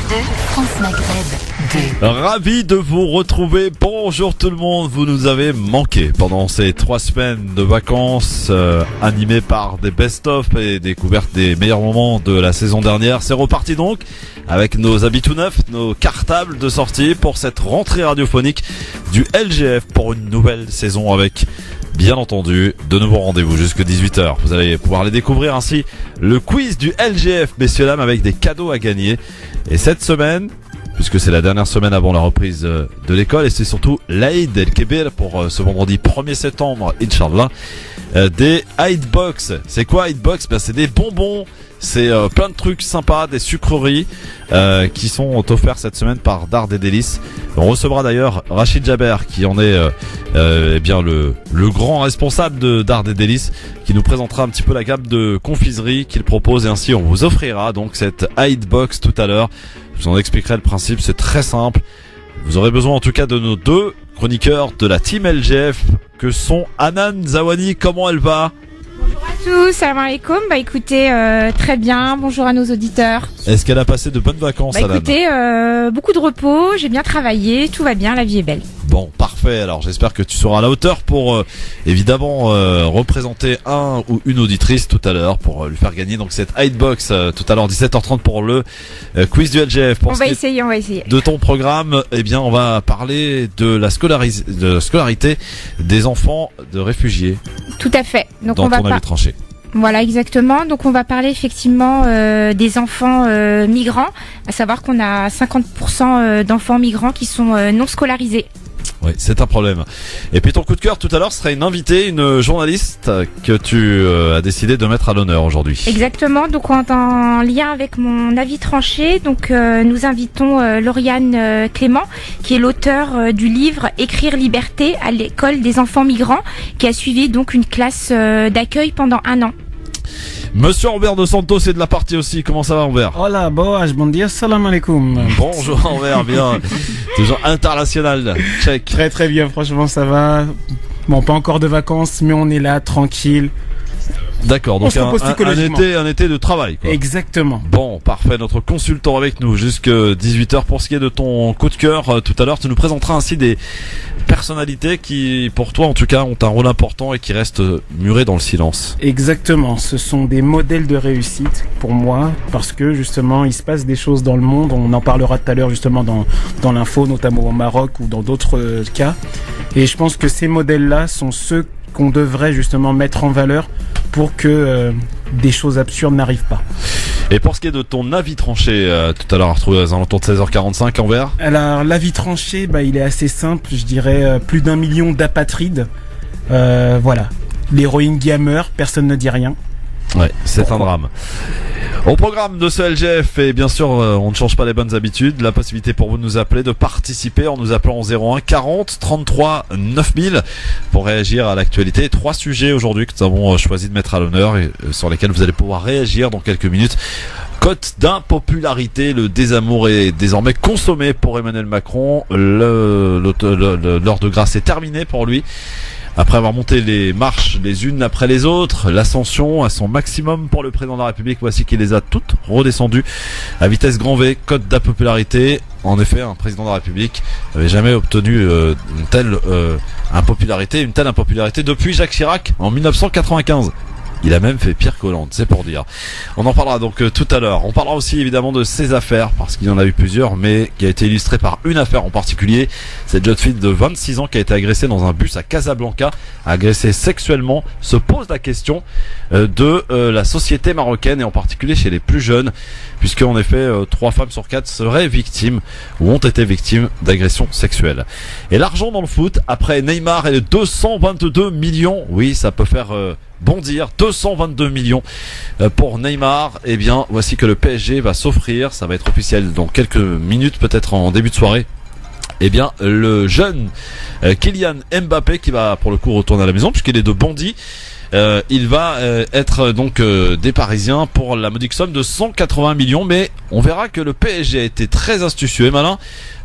France Maghreb 2. Ravi de vous retrouver. Bonjour tout le monde. Vous nous avez manqué pendant ces 3 semaines de vacances animées par des best-of et découvertes des meilleurs moments de la saison dernière. C'est reparti donc avec nos habits tout neufs, nos cartables de sortie pour cette rentrée radiophonique du LGF pour une nouvelle saison avec, bien entendu, de nouveaux rendez-vous jusqu'à 18h. Vous allez pouvoir les découvrir ainsi le quiz du LGF, messieurs dames, avec des cadeaux à gagner. Et cette semaine, puisque c'est la dernière semaine avant la reprise de l'école, et c'est surtout l'Aïd el-Kébir pour ce vendredi 1er septembre, Inch'Allah, des Aïd-Box. C'est quoi Aïd-Box? C'est des bonbons. C'est plein de trucs sympas, des sucreries qui sont offerts cette semaine par Dard et Délices. On recevra d'ailleurs Rachid Jaber qui en est eh bien le grand responsable de Dard et Délices, qui nous présentera un petit peu la gamme de confiseries qu'il propose, et ainsi on vous offrira donc cette Aïd Box tout à l'heure. Je vous en expliquerai le principe, c'est très simple. Vous aurez besoin en tout cas de nos 2 chroniqueurs de la team LGF que sont Hanan Zawani. Comment elle va? Bonjour à tous, salam alaikum. Écoutez, très bien, bonjour à nos auditeurs. Est-ce qu'elle a passé de bonnes vacances, Hanan? Écoutez, beaucoup de repos, j'ai bien travaillé, tout va bien, la vie est belle. Bon, parfait. Alors j'espère que tu seras à la hauteur pour évidemment représenter un ou une auditrice tout à l'heure pour lui faire gagner donc cette Hidebox tout à l'heure 17h30 pour le quiz du LGF. On va essayer. De ton programme, eh bien on va parler de la scolarité des enfants de réfugiés. Tout à fait. Donc dans ton avis tranché. Voilà, exactement. Donc on va parler effectivement des enfants migrants, à savoir qu'on a 50% d'enfants migrants qui sont non scolarisés. Oui, c'est un problème. Et puis ton coup de cœur tout à l'heure sera une invitée, une journaliste que tu as décidé de mettre à l'honneur aujourd'hui. Exactement, donc en lien avec mon avis tranché, donc nous invitons Lauriane Clément, qui est l'auteur du livre Écrire liberté à l'école des enfants migrants, qui a suivi donc une classe d'accueil pendant 1 an. Monsieur Robert de Santos est de la partie aussi. Comment ça va, Robert? Hola, boas, bon dia, salam alaikum. Bonjour Robert, bien. Toujours international, check. Très très bien, franchement ça va. Bon, pas encore de vacances, mais on est là, tranquille. D'accord, donc un été de travail, quoi. Exactement. Bon, parfait, notre consultant avec nous jusqu'à 18h. Pour ce qui est de ton coup de cœur, tout à l'heure, tu nous présenteras ainsi des personnalités qui, pour toi en tout cas, ont un rôle important et qui restent murées dans le silence. Exactement, ce sont des modèles de réussite pour moi, parce que justement il se passe des choses dans le monde, on en parlera tout à l'heure justement dans l'info, notamment au Maroc ou dans d'autres cas, et je pense que ces modèles-là sont ceux qu'on devrait justement mettre en valeur pour que des choses absurdes n'arrivent pas. Et pour ce qui est de ton avis tranché, tout à l'heure à retrouver aux alentours de 16h45 Envers. Alors l'avis tranché, il est assez simple, je dirais plus d'1 million d'apatrides. Voilà, les Rohingyas meurent, personne ne dit rien. Ouais, c'est un drame. Au programme de ce LGF, et bien sûr on ne change pas les bonnes habitudes, la possibilité pour vous de nous appeler, de participer en nous appelant au 01 40 33 9000 pour réagir à l'actualité. 3 sujets aujourd'hui que nous avons choisi de mettre à l'honneur et sur lesquels vous allez pouvoir réagir dans quelques minutes. Cote d'impopularité, le désamour est désormais consommé pour Emmanuel Macron, l'heure de grâce est terminée pour lui. Après avoir monté les marches les unes après les autres, l'ascension à son maximum pour le président de la République, voici qu'il les a toutes redescendues à vitesse grand V. Cote d'impopularité. En effet, un président de la République n'avait jamais obtenu une telle impopularité depuis Jacques Chirac en 1995. Il a même fait pire qu'Hollande, c'est pour dire. On en parlera donc tout à l'heure. On parlera aussi évidemment de ses affaires, parce qu'il y en a eu plusieurs, mais qui a été illustrée par une affaire en particulier. Cette jeune fille de 26 ans qui a été agressée dans un bus à Casablanca, agressée sexuellement. Se pose la question de la société marocaine, et en particulier chez les plus jeunes, puisque en effet 3 femmes sur 4 seraient victimes ou ont été victimes d'agressions sexuelles. Et l'argent dans le foot, après Neymar et les 222 millions, oui, ça peut faire bondir, 222 millions pour Neymar. Eh bien, voici que le PSG va s'offrir, ça va être officiel dans quelques minutes, peut-être en début de soirée, eh bien, le jeune Kylian Mbappé, qui va pour le coup retourner à la maison puisqu'il est de Bondy. Il va être donc des Parisiens pour la modique somme de 180 millions, mais on verra que le PSG a été très astucieux et malin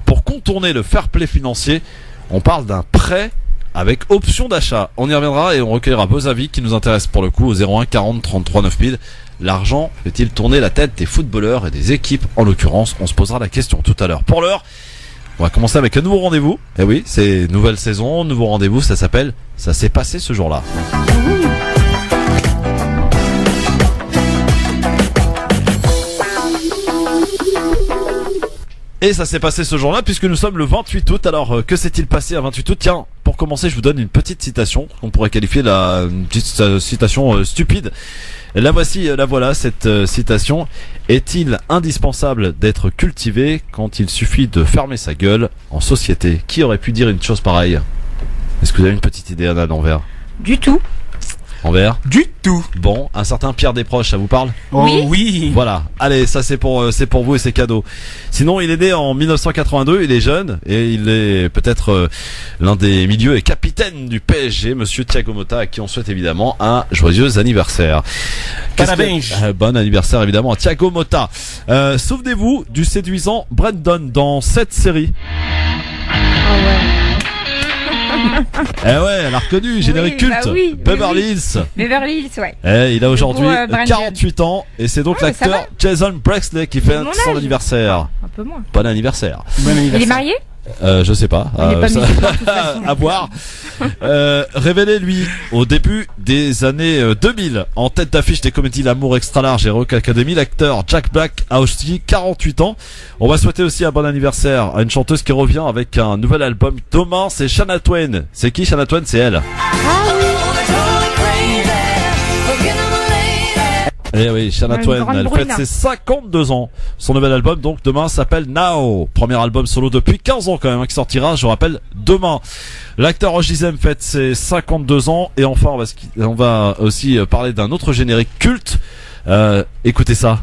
pour contourner le fair play financier. On parle d'un prêt avec option d'achat. On y reviendra et on recueillera vos avis qui nous intéressent pour le coup au 01 40 33 9000. L'argent fait-il tourner la tête des footballeurs et des équipes en l'occurrence? On se posera la question tout à l'heure. Pour l'heure, on va commencer avec un nouveau rendez-vous. Et oui, c'est nouvelle saison, nouveau rendez-vous, ça s'appelle « Ça s'est passé ce jour-là ». Et ça s'est passé ce jour-là puisque nous sommes le 28 août. Alors que s'est-il passé à 28 août? Tiens, pour commencer, je vous donne une petite citation qu'on pourrait qualifier une petite citation stupide. La voici, la voilà, cette citation. Est-il indispensable d'être cultivé quand il suffit de fermer sa gueule en société? Qui aurait pu dire une chose pareille? Est-ce que vous avez une petite idée, Anna, d'Anvers? Du tout. Anvers? Du tout. Bon, un certain Pierre Desproges, ça vous parle? Oh oui. Voilà. Allez, ça c'est pour vous et c'est cadeau. Sinon, il est né en 1982, il est jeune et il est peut-être l'un des milieux et capitaine du PSG, monsieur Thiago Motta, à qui on souhaite évidemment un joyeux anniversaire. Bon anniversaire évidemment à Thiago Motta. Souvenez-vous du séduisant Brandon dans cette série. Eh ouais, elle a reconnu, générique culte. Beverly Hills. Beverly Hills, ouais. Il a aujourd'hui 48 ans et c'est donc l'acteur Jason Brexley qui fait son anniversaire. Un peu moins. Bon anniversaire. Il est marié? Je sais pas. À voir. Révélé lui au début des années 2000 en tête d'affiche des comédies L'amour extra large et Rock Academy, l'acteur Jack Black a aussi 48 ans. On va souhaiter aussi un bon anniversaire à une chanteuse qui revient avec un nouvel album demain, c'est Shania Twain. C'est qui Shania Twain? C'est elle. Eh oui, Shania Twain, elle fête ses 52 ans. Son nouvel album, donc, demain, s'appelle Now. Premier album solo depuis 15 ans, quand même, qui sortira, je rappelle, demain. L'acteur Roche Dizem fête ses 52 ans. Et enfin, on va aussi parler d'un autre générique culte. Écoutez ça.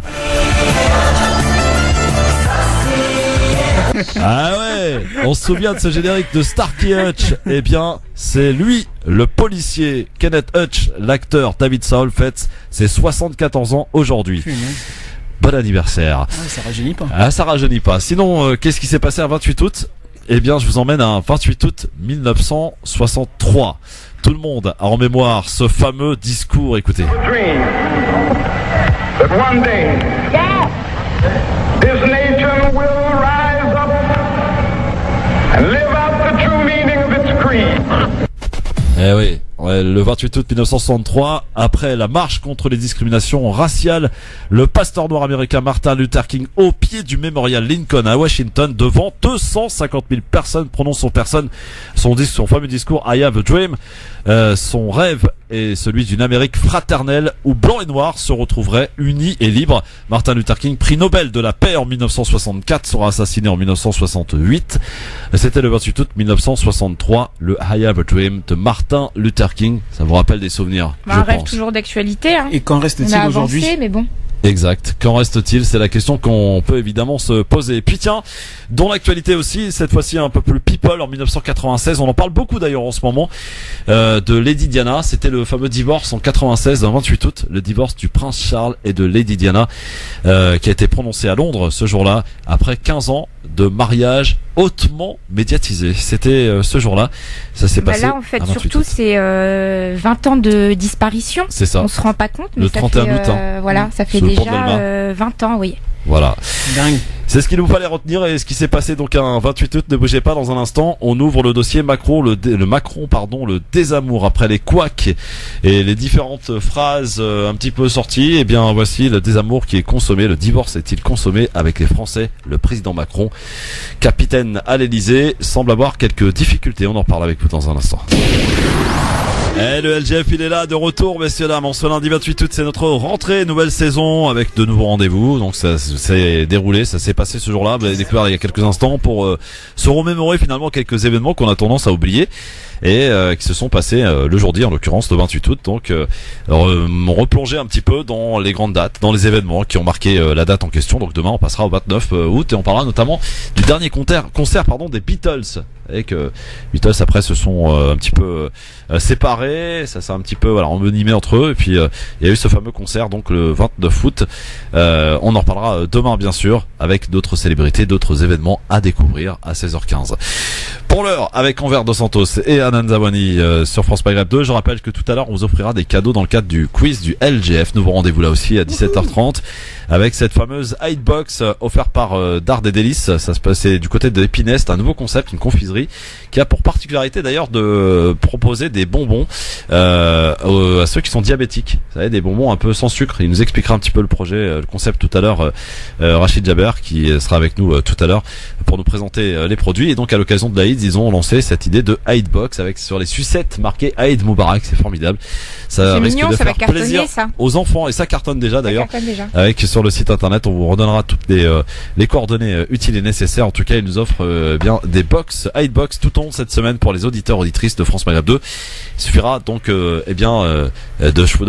Ah ouais, on se souvient de ce générique de Starkey Hutch. Eh bien, c'est lui, le policier Kenneth Hutch, l'acteur David Saul fête ses 74 ans aujourd'hui. Bon anniversaire. Ah, ça rajeunit pas. Ah, ça rajeunit pas. Sinon, qu'est-ce qui s'est passé à 28 août? Eh bien, je vous emmène à 28 août 1963. Tout le monde a en mémoire ce fameux discours, écoutez. Eh oui, le 28 août 1963, après la marche contre les discriminations raciales, le pasteur noir américain Martin Luther King au pied du mémorial Lincoln à Washington, devant 250 000 personnes, prononce son fameux discours I Have a Dream. Son rêve est celui d'une Amérique fraternelle où blanc et noir se retrouveraient unis et libres. Martin Luther King, prix Nobel de la paix en 1964, sera assassiné en 1968. C'était le 28 août 1963, le I Have a Dream de Martin Luther King. Ça vous rappelle des souvenirs? Un rêve toujours d'actualité. Hein. Et qu'en reste-t-il aujourd'hui? Mais bon. Exact. Qu'en reste-t-il? C'est la question qu'on peut évidemment se poser. Et puis tiens, dans l'actualité aussi, cette fois-ci un peu plus people, en 1996, on en parle beaucoup d'ailleurs en ce moment, de Lady Diana. C'était le fameux divorce en 96, le 28 août, le divorce du prince Charles et de Lady Diana, qui a été prononcé à Londres ce jour-là, après 15 ans de mariage hautement médiatisé. C'était ce jour-là. Ça s'est passé. Là, en fait, surtout, c'est 20 ans de disparition. C'est ça. On se rend pas compte, mais le ça 31 fait, août. Hein. Voilà, ça fait déjà 20 ans, oui. Voilà. Dingue. C'est ce qu'il nous fallait retenir et ce qui s'est passé donc un 28 août. Ne bougez pas dans un instant. On ouvre le dossier Macron, le désamour après les couacs et les différentes phrases un petit peu sorties. Eh bien, voici le désamour qui est consommé. Le divorce est-il consommé avec les Français? Le président Macron, capitaine à l'Elysée, semble avoir quelques difficultés. On en parle avec vous dans un instant. Et le LGF, il est là, de retour, messieurs, dames. En ce lundi 28 août, c'est notre rentrée, nouvelle saison, avec de nouveaux rendez-vous. Donc ça s'est déroulé, ça s'est passé ce jour-là. Vous l'avez découvert il y a quelques instants pour se remémorer finalement quelques événements qu'on a tendance à oublier et qui se sont passés le jour D, en l'occurrence le 28 août. Donc on replongeait un petit peu dans les grandes dates, dans les événements qui ont marqué la date en question. Donc demain, on passera au 29 août et on parlera notamment du dernier concert des Beatles. Et que Beatles après se sont un petit peu séparés, ça s'est un petit peu envenimé entre eux, et puis il y a eu ce fameux concert donc le 29 août. On en reparlera demain bien sûr avec d'autres célébrités, d'autres événements à découvrir à 16h15. Pour l'heure, avec Enver Dos Santos et Anan Zawani sur France Maghreb 2, je rappelle que tout à l'heure on vous offrira des cadeaux dans le cadre du quiz du LGF. Nouveau rendez-vous là aussi à 17h30 avec cette fameuse Hitebox offerte par Dard et Délices. Ça se passait du côté de Épinay, c'est un nouveau concept, une confiserie qui a pour particularité d'ailleurs de proposer des bonbons à ceux qui sont diabétiques. Vous savez, des bonbons un peu sans sucre. Il nous expliquera un petit peu le projet, le concept tout à l'heure. Rachid Jaber qui sera avec nous tout à l'heure pour nous présenter les produits. Et donc à l'occasion de l'Aïd, ils ont lancé cette idée de Hitebox avec sur les sucettes marqué Aïd Moubarak. C'est formidable. Ça risque mignon, de ça faire va plaisir ça. aux enfants et ça cartonne déjà d'ailleurs. Avec sur le site internet, on vous redonnera toutes les coordonnées utiles et nécessaires. En tout cas, ils nous offrent bien des box Hitebox tout au long de cette semaine pour les auditeurs auditrices de France Maghreb 2. Il suffira donc de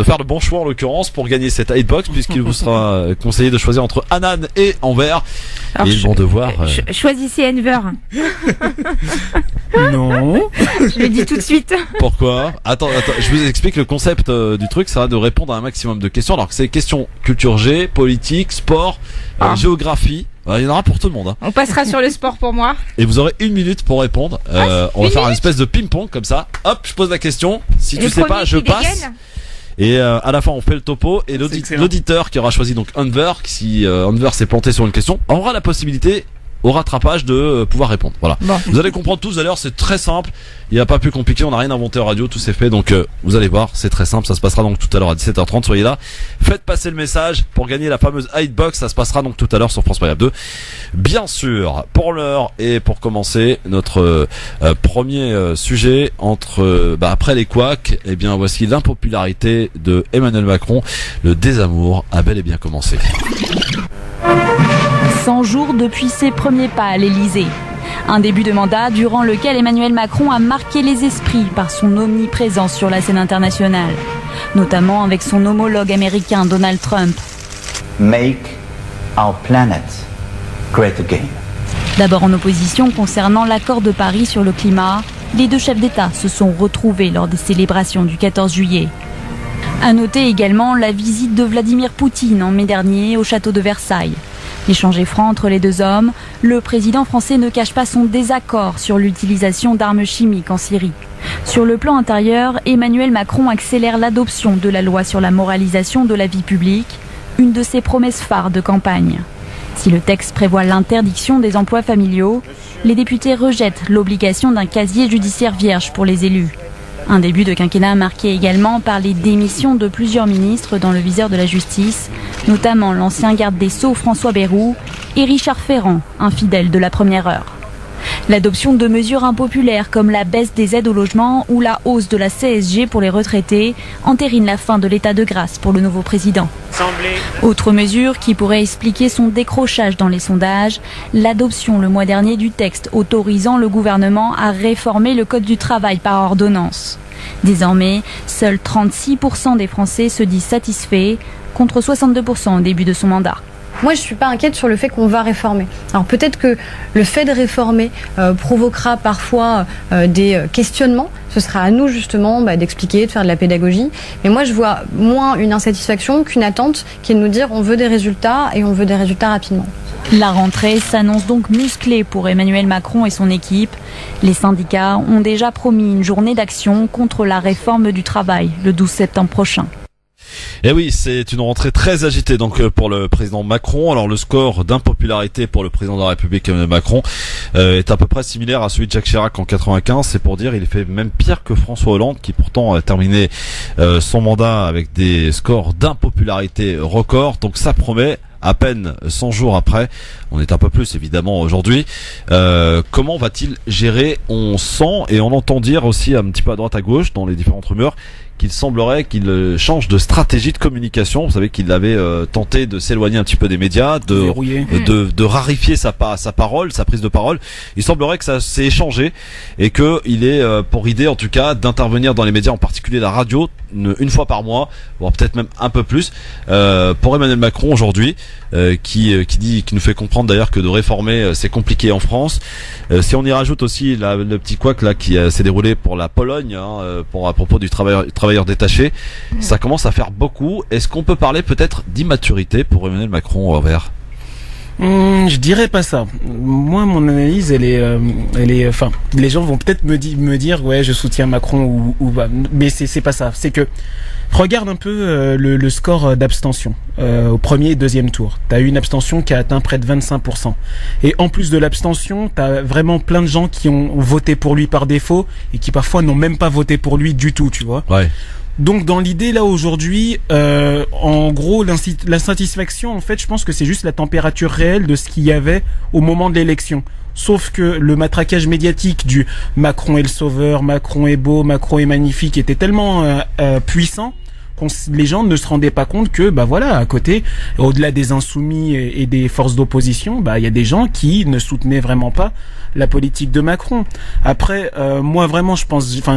faire le bon choix en l'occurrence pour gagner cette Hitebox puisqu'il vous sera conseillé de choisir entre Anan et Enver. Alors, et ils vont devoir choisissez Enver. Non. Je le dis tout de suite. Pourquoi? Attends, je vous explique le concept du truc, ça va de répondre à un maximum de questions. Alors que c'est questions culture G, politique, sport, géographie. Il y en aura pour tout le monde. Hein. On passera sur le sport pour moi. Et vous aurez 1 minute pour répondre. On va faire une espèce de ping-pong comme ça. Hop, je pose la question. Si tu sais pas, je passe. Et à la fin, on fait le topo. Et l'auditeur qui aura choisi donc Enver, si Enver s'est planté sur une question, aura la possibilité au rattrapage de pouvoir répondre. Voilà. Bon. Vous allez comprendre tous à l'heure, c'est très simple. Il n'y a pas plus compliqué, on n'a rien inventé en radio, tout s'est fait. Donc vous allez voir, c'est très simple. Ça se passera donc tout à l'heure à 17h30. Soyez là. Faites passer le message pour gagner la fameuse Hitebox. Ça se passera donc tout à l'heure sur France Maghreb 2. Bien sûr, pour l'heure et pour commencer notre premier sujet après les couacs, eh bien voici l'impopularité de Emmanuel Macron. Le désamour a bel et bien commencé. 100 jours depuis ses premiers pas à l'Elysée. Un début de mandat durant lequel Emmanuel Macron a marqué les esprits par son omniprésence sur la scène internationale, notamment avec son homologue américain Donald Trump. Make our planet great again. D'abord en opposition concernant l'accord de Paris sur le climat, les deux chefs d'État se sont retrouvés lors des célébrations du 14 juillet. À noter également la visite de Vladimir Poutine en mai dernier au château de Versailles. L'échange est franc entre les deux hommes. Le président français ne cache pas son désaccord sur l'utilisation d'armes chimiques en Syrie. Sur le plan intérieur, Emmanuel Macron accélère l'adoption de la loi sur la moralisation de la vie publique, une de ses promesses phares de campagne. Si le texte prévoit l'interdiction des emplois familiaux, les députés rejettent l'obligation d'un casier judiciaire vierge pour les élus. Un début de quinquennat marqué également par les démissions de plusieurs ministres dans le viseur de la justice, notamment l'ancien garde des Sceaux François Bayrou et Richard Ferrand, infidèle de la première heure. L'adoption de mesures impopulaires comme la baisse des aides au logement ou la hausse de la CSG pour les retraités entérine la fin de l'état de grâce pour le nouveau président. Autre mesure qui pourrait expliquer son décrochage dans les sondages, l'adoption le mois dernier du texte autorisant le gouvernement à réformer le code du travail par ordonnance. Désormais, seuls 36% des Français se disent satisfaits, contre 62% au début de son mandat. Moi, je ne suis pas inquiète sur le fait qu'on va réformer. Alors peut-être que le fait de réformer provoquera parfois des questionnements. Ce sera à nous justement d'expliquer, de faire de la pédagogie. Mais moi, je vois moins une insatisfaction qu'une attente qui est de nous dire on veut des résultats et on veut des résultats rapidement. La rentrée s'annonce donc musclée pour Emmanuel Macron et son équipe. Les syndicats ont déjà promis une journée d'action contre la réforme du travail le 12 septembre prochain. Et oui, c'est une rentrée très agitée donc pour le président Macron. Alors le score d'impopularité pour le président de la République Emmanuel Macron est à peu près similaire à celui de Jacques Chirac en 95. C'est pour dire, il fait même pire que François Hollande qui pourtant a terminé son mandat avec des scores d'impopularité records. Donc ça promet. À peine 100 jours après, on est un peu plus évidemment aujourd'hui. Comment va-t-il gérer? On sent et on entend dire aussi un petit peu à droite à gauche dans les différentes rumeurs qu'il semblerait qu'il change de stratégie de communication. Vous savez qu'il avait tenté de s'éloigner un petit peu des médias, de rarifier sa parole, sa prise de parole. Il semblerait que ça s'est échangé et que il est pour idée en tout cas d'intervenir dans les médias, en particulier la radio, une fois par mois, voire peut-être même un peu plus. Pour Emmanuel Macron aujourd'hui, qui nous fait comprendre d'ailleurs que de réformer c'est compliqué en France. Si on y rajoute aussi le petit couac là qui s'est déroulé pour la Pologne, à propos du travailleur détaché, ça commence à faire beaucoup. Est-ce qu'on peut parler peut-être d'immaturité pour Emmanuel Macron, Envers? Je dirais pas ça. Moi, mon analyse, elle est, enfin, les gens vont peut-être me dire, ouais, je soutiens Macron ou mais c'est pas ça. C'est que, regarde un peu le score d'abstention au premier et deuxième tour. T'as eu une abstention qui a atteint près de 25%. Et en plus de l'abstention, t'as vraiment plein de gens qui ont voté pour lui par défaut et qui parfois n'ont même pas voté pour lui du tout, tu vois. Ouais. Donc dans l'idée là aujourd'hui, en gros l'insatisfaction en fait, je pense que c'est juste la température réelle de ce qu'il y avait au moment de l'élection. Sauf que le matraquage médiatique du Macron est le sauveur, Macron est beau, Macron est magnifique était tellement puissant qu'on les gens ne se rendaient pas compte que bah voilà, à côté, au-delà des insoumis et des forces d'opposition, bah il y a des gens qui ne soutenaient vraiment pas la politique de Macron. Après, moi vraiment,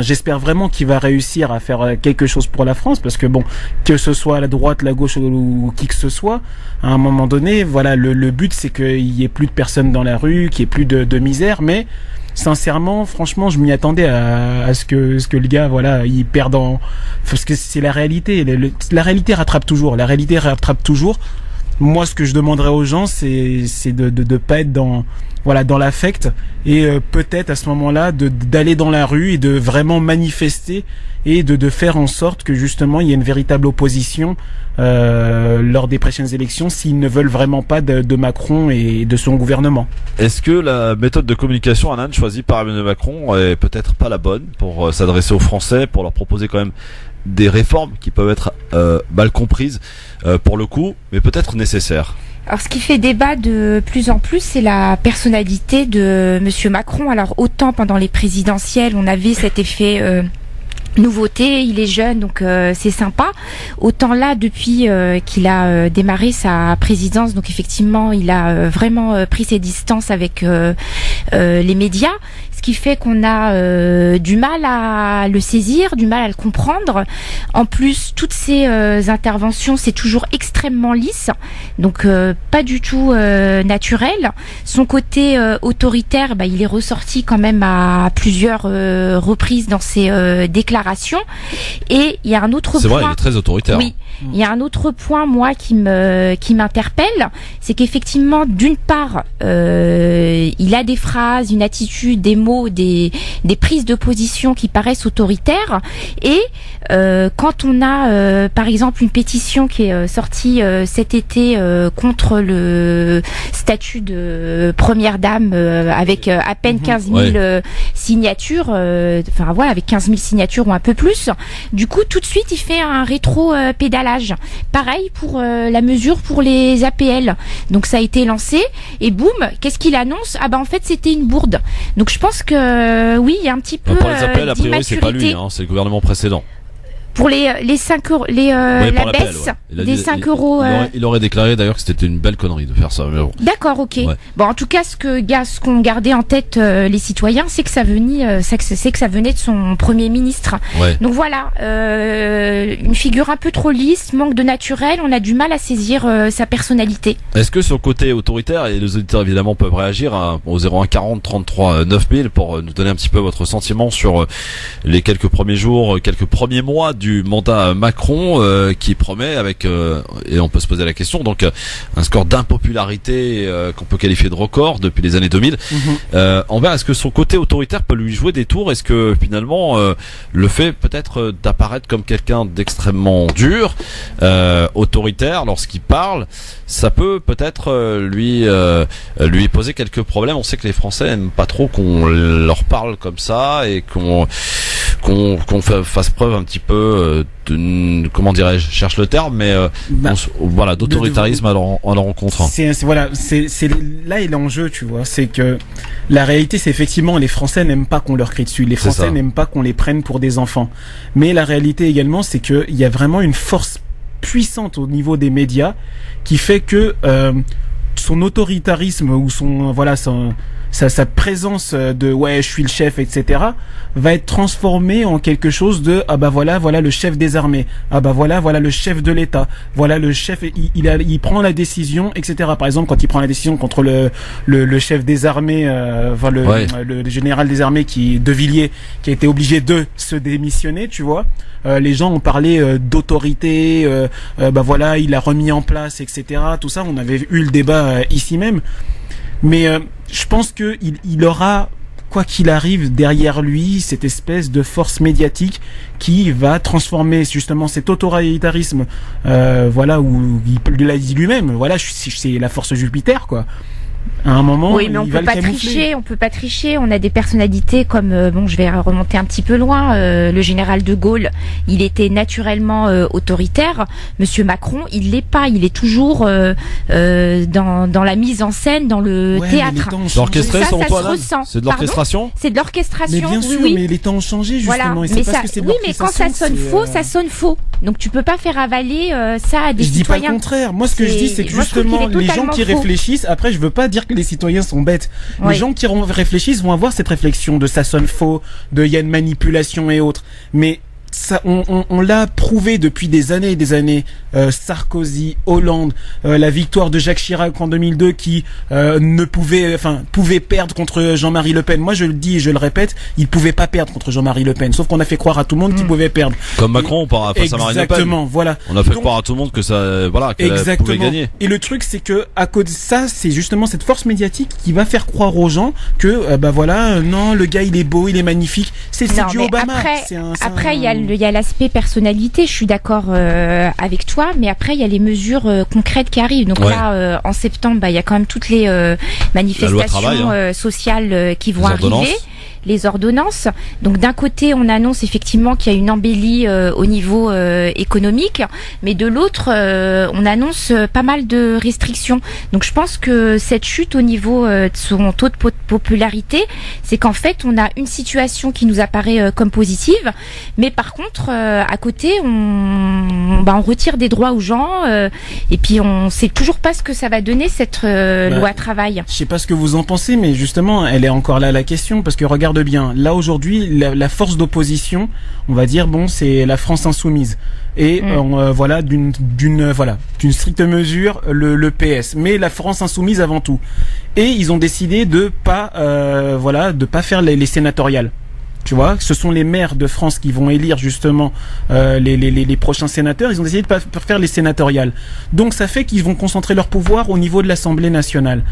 j'espère vraiment qu'il va réussir à faire quelque chose pour la France, parce que bon, que ce soit la droite, la gauche ou qui que ce soit, à un moment donné, voilà, le but c'est qu'il y ait plus de personnes dans la rue, qu'il y ait plus de misère, mais sincèrement, franchement, je m'y attendais à ce que le gars, voilà, il perde parce que c'est la réalité. La réalité rattrape toujours. La réalité rattrape toujours. Moi, ce que je demanderais aux gens, c'est de pas être dans l'affect et peut-être à ce moment-là d'aller dans la rue et de vraiment manifester et de faire en sorte que justement il y ait une véritable opposition lors des prochaines élections s'ils ne veulent vraiment pas de Macron et de son gouvernement. Est-ce que la méthode de communication, Anan, choisie par Emmanuel Macron est peut-être pas la bonne pour s'adresser aux Français, pour leur proposer quand même des réformes qui peuvent être mal comprises pour le coup, mais peut-être nécessaires? Alors, ce qui fait débat de plus en plus, c'est la personnalité de Monsieur Macron. Alors, autant pendant les présidentielles, on avait cet effet nouveauté, il est jeune, donc c'est sympa. Autant là, depuis qu'il a démarré sa présidence, donc effectivement, il a vraiment pris ses distances avec les médias, ce qui fait qu'on a du mal à le saisir, du mal à le comprendre. En plus, toutes ces interventions, c'est toujours extrêmement lisse, donc pas du tout naturel. Son côté autoritaire, il est ressorti quand même à plusieurs reprises dans ses déclarations. Et il y a un autre point. C'est vrai, il est très autoritaire. Oui. Il y a un autre point, moi, qui m'interpelle, c'est qu'effectivement, d'une part, il a des phrases, une attitude, des mots, des prises de position qui paraissent autoritaires. Et quand on a, par exemple, une pétition qui est sortie cet été contre le statut de première dame, avec à peine 15 000 signatures, enfin voilà, avec 15 000 signatures ou un peu plus. Du coup, tout de suite, il fait un rétro-pédalage. Pareil pour la mesure pour les APL. Donc ça a été lancé et boum, qu'est-ce qu'il annonce? Ah en fait, c'était une bourde. Donc je pense que oui, il y a un petit peu pour les APL, a priori, c'est pas lui, hein, c'est le gouvernement précédent. Pour les 5 euros, la baisse des 5 euros. Il aurait déclaré d'ailleurs que c'était une belle connerie de faire ça. Mais bon. D'accord, ok. Ouais. Bon, en tout cas, ce qu'ont gardé en tête les citoyens, c'est que ça venait de son premier ministre. Ouais. Donc voilà, une figure un peu trop lisse, manque de naturel. On a du mal à saisir sa personnalité. Est-ce que son côté autoritaire, et les auditeurs évidemment peuvent réagir au 01 40 33 9000 pour nous donner un petit peu votre sentiment sur les quelques premiers jours, quelques premiers mois du mandat Macron qui promet avec et on peut se poser la question donc un score d'impopularité qu'on peut qualifier de record depuis les années 2000. Envers, est-ce que son côté autoritaire peut lui jouer des tours? Est-ce que finalement le fait peut-être d'apparaître comme quelqu'un d'extrêmement dur, autoritaire lorsqu'il parle, ça peut peut-être lui poser quelques problèmes? On sait que les Français n'aiment pas trop qu'on leur parle comme ça et qu'on fasse preuve un petit peu de, comment dirais-je, cherche le terme, mais voilà, d'autoritarisme à leur rencontre. C'est là est l'enjeu, tu vois, c'est que la réalité, c'est effectivement les Français n'aiment pas qu'on leur crie dessus, les Français n'aiment pas qu'on les prenne pour des enfants, mais la réalité également, c'est que il y a vraiment une force puissante au niveau des médias qui fait que son autoritarisme ou sa présence de ouais, je suis le chef, etc., va être transformée en quelque chose de ah bah voilà le chef des armées, ah bah voilà le chef de l'État, voilà le chef, il prend la décision, etc. Par exemple, quand il prend la décision contre le chef des armées, le général des armées de Villiers, qui a été obligé de se démissionner, tu vois. Les gens ont parlé d'autorité, bah voilà, il a remis en place, etc. Tout ça, on avait eu le débat ici même. Mais je pense que il aura, quoi qu'il arrive, derrière lui, cette espèce de force médiatique qui va transformer justement cet autoritarisme, voilà, où il l'a dit lui-même, voilà, c'est la force Jupiter, quoi. À un moment, oui, mais on peut pas tricher. On a des personnalités comme, je vais remonter un petit peu loin. Le général de Gaulle, il était naturellement autoritaire. Monsieur Macron, il l'est pas. Il est toujours dans la mise en scène, dans le théâtre. L'orchestré, ça se ressent. C'est de l'orchestration. C'est de l'orchestration. Mais bien sûr, mais les temps ont changé justement. Voilà. Et c'est parce que c'est de mais quand ça sonne faux, ça sonne faux. Donc tu peux pas faire avaler ça à des citoyens. Je dis pas le contraire. Moi, ce que je dis, c'est que justement, les gens qui réfléchissent. Après, je veux pas dire que les citoyens sont bêtes. Oui. Les gens qui réfléchissent vont avoir cette réflexion de ça sonne faux, de il y a une manipulation et autres. Mais ça, on l'a prouvé depuis des années et des années. Sarkozy, Hollande, la victoire de Jacques Chirac en 2002 qui pouvait perdre contre Jean-Marie Le Pen. Moi, je le dis et je le répète, il pouvait pas perdre contre Jean-Marie Le Pen. Sauf qu'on a fait croire à tout le monde qu'il pouvait perdre. Comme Macron face à Marine Le Pen. Exactement, voilà. On a fait croire à tout le monde que ça, voilà, qu'elle pouvait gagner. Et le truc, c'est que à cause de ça, c'est justement cette force médiatique qui va faire croire aux gens que, non, le gars, il est beau, il est magnifique. C'est du Obama. Après, il y a l'aspect personnalité. Je suis d'accord avec toi, mais après il y a les mesures concrètes qui arrivent. Donc là, en septembre, il y a quand même toutes les manifestations sociales qui vont arriver. Les ordonnances. Donc d'un côté, on annonce effectivement qu'il y a une embellie au niveau économique, mais de l'autre, on annonce pas mal de restrictions. Donc je pense que cette chute au niveau de son taux de popularité, c'est qu'en fait, on a une situation qui nous apparaît comme positive, mais par contre, à côté, on retire des droits aux gens, et puis on sait toujours pas ce que ça va donner cette loi travail. Je sais pas ce que vous en pensez, mais justement, elle est encore là la question, parce que regarde bien, là aujourd'hui, la force d'opposition, on va dire, c'est la France insoumise. Et d'une stricte mesure, le PS, mais la France insoumise avant tout. Et ils ont décidé de pas faire les sénatoriales. Tu vois, ce sont les maires de France qui vont élire justement les prochains sénateurs. Ils ont décidé de pas faire les sénatoriales. Donc ça fait qu'ils vont concentrer leur pouvoir au niveau de l'Assemblée nationale.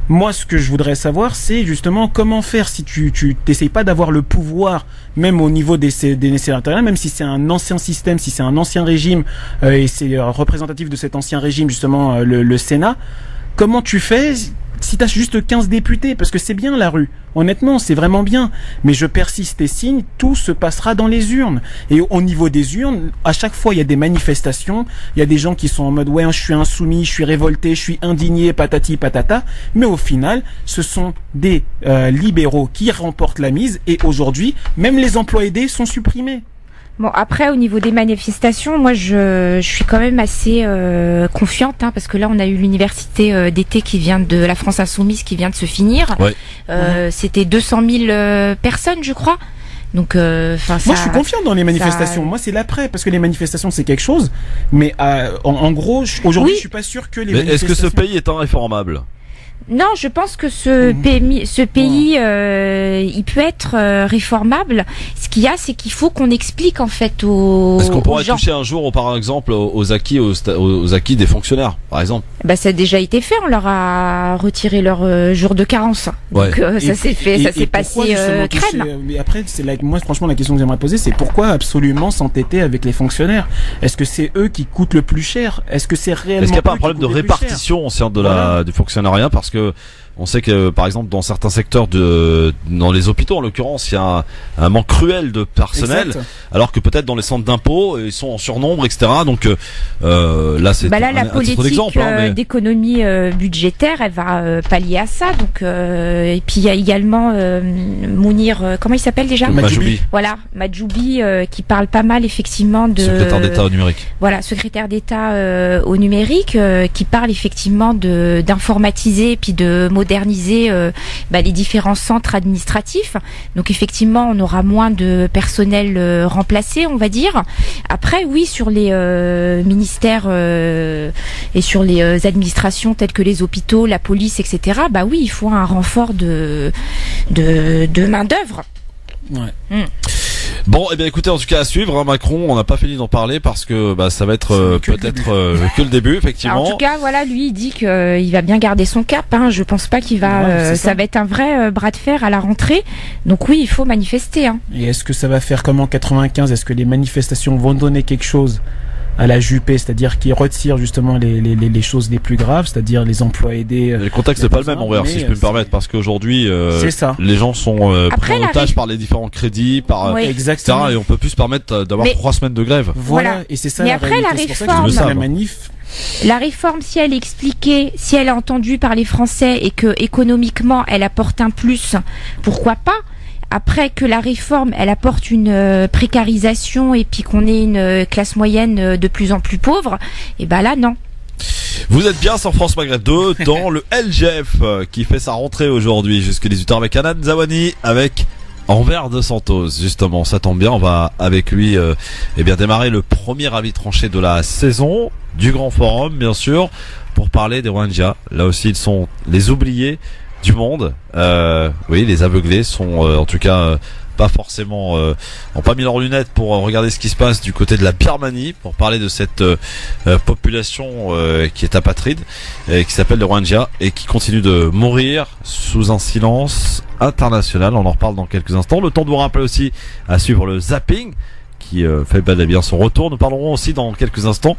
Moi, ce que je voudrais savoir, c'est justement comment faire si tu t'essayes pas d'avoir le pouvoir, même au niveau des sénatoriales, même si c'est un ancien système, si c'est un ancien régime, et c'est représentatif de cet ancien régime, justement, le Sénat. Comment tu fais si t'as juste 15 députés? Parce que c'est bien la rue. Honnêtement, c'est vraiment bien. Mais je persiste et signe, tout se passera dans les urnes. Et au niveau des urnes, à chaque fois, il y a des manifestations. Il y a des gens qui sont en mode, ouais, je suis insoumis, je suis révolté, je suis indigné, patati patata. Mais au final, ce sont des libéraux qui remportent la mise. Et aujourd'hui, même les emplois aidés sont supprimés. Bon, après, au niveau des manifestations, moi, je suis quand même assez confiante, parce que là, on a eu l'université d'été de la France Insoumise qui vient de se finir. Ouais. C'était 200 000 personnes, je crois. Donc, moi, je suis confiante dans les manifestations. Moi, c'est l'après, parce que les manifestations, c'est quelque chose. Mais en gros, aujourd'hui, je suis pas sûr que les manifestations... Est-ce que ce pays est irréformable? Non, je pense que ce pays, il peut être réformable. Ce qu'il y a, c'est qu'il faut qu'on explique en fait aux gens. Est-ce qu'on pourrait toucher un jour, par exemple, aux acquis des fonctionnaires, par exemple? Ça a déjà été fait. On leur a retiré leur jour de carence. Ouais. Donc ça s'est fait, ça s'est passé crème. Mais après, moi, franchement, la question que j'aimerais poser, c'est pourquoi absolument s'entêter avec les fonctionnaires? Est-ce que c'est eux qui coûtent le plus cher? Est-ce que c'est réellement? Est-ce qu'il n'y a pas un problème de répartition au sein du fonctionnariat? Parce que on sait que par exemple dans certains secteurs dans les hôpitaux en l'occurrence il y a un manque cruel de personnel, exact. Alors que peut-être dans les centres d'impôts ils sont en surnombre, etc. Donc là c'est la politique d'économie budgétaire elle va pallier à ça. Donc et puis il y a également Mounir, comment il s'appelle déjà? Majoubi. Voilà, Majoubi qui parle pas mal effectivement de secrétaire d'État au numérique. Voilà, secrétaire d'État au numérique qui parle effectivement d'informatiser puis de moderniser les différents centres administratifs. Donc effectivement, on aura moins de personnel remplacé, on va dire. Après, oui, sur les ministères et sur les administrations telles que les hôpitaux, la police, etc. Oui, il faut un renfort de main d'œuvre. Ouais. Bon, eh bien écoutez, en tout cas à suivre, hein, Macron, on n'a pas fini d'en parler parce que ça va être peut-être que le début, effectivement. Alors, en tout cas, voilà, lui, il dit qu'il va bien garder son cap. Je pense pas qu'il va. Ça va être un vrai bras de fer à la rentrée. Donc oui, il faut manifester. Et est-ce que ça va faire comme en 95 ? Est-ce que les manifestations vont donner quelque chose à la Juppé, c'est-à-dire qui retire justement les choses les plus graves, c'est-à-dire les emplois aidés. Le contexte n'est pas le même envers, si je peux me permettre, parce qu'aujourd'hui, les gens sont pris en otage par les différents crédits, exactement. etc. Et on peut plus se permettre d'avoir 3 semaines de grève. Voilà. Et c'est ça. Mais après la réforme, la manif. La réforme, si elle est expliquée, si elle est entendue par les Français et que économiquement elle apporte un plus, pourquoi pas ? Après que la réforme, elle apporte une précarisation et puis qu'on ait une classe moyenne de plus en plus pauvre, et là non. Vous êtes bien sur France Maghreb 2 dans le LGF qui fait sa rentrée aujourd'hui jusqu'à 18h avec Anan Zawani avec Envers de Santos. Justement, ça tombe bien, on va avec lui démarrer le premier avis tranché de la saison du Grand Forum, bien sûr, pour parler des Rohingyas. Là aussi, ils sont les oubliés du monde. Oui, les aveuglés sont en tout cas pas forcément ont pas mis leurs lunettes pour regarder ce qui se passe du côté de la Birmanie, pour parler de cette population qui est apatride, qui s'appelle les Rohingyas et qui continue de mourir sous un silence international. On en reparle dans quelques instants. Le temps de vous rappeler aussi à suivre le zapping qui fait bel et bien son retour. Nous parlerons aussi dans quelques instants,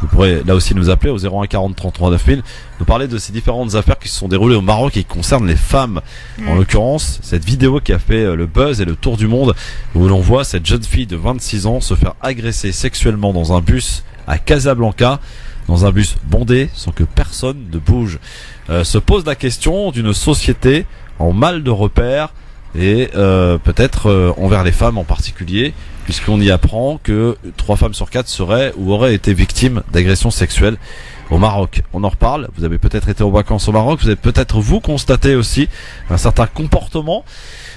vous pourrez là aussi nous appeler au 01 40 33 9000, nous parler de ces différentes affaires qui se sont déroulées au Maroc et qui concernent les femmes. En l'occurrence, cette vidéo qui a fait le buzz et le tour du monde, où l'on voit cette jeune fille de 26 ans se faire agresser sexuellement dans un bus à Casablanca, dans un bus bondé sans que personne ne bouge. Se pose la question d'une société en mal de repère et peut-être envers les femmes en particulier, puisqu'on y apprend que 3 femmes sur 4 seraient ou auraient été victimes d'agressions sexuelles au Maroc. On en reparle. Vous avez peut-être été en vacances au Maroc, vous avez peut-être vous constaté aussi un certain comportement.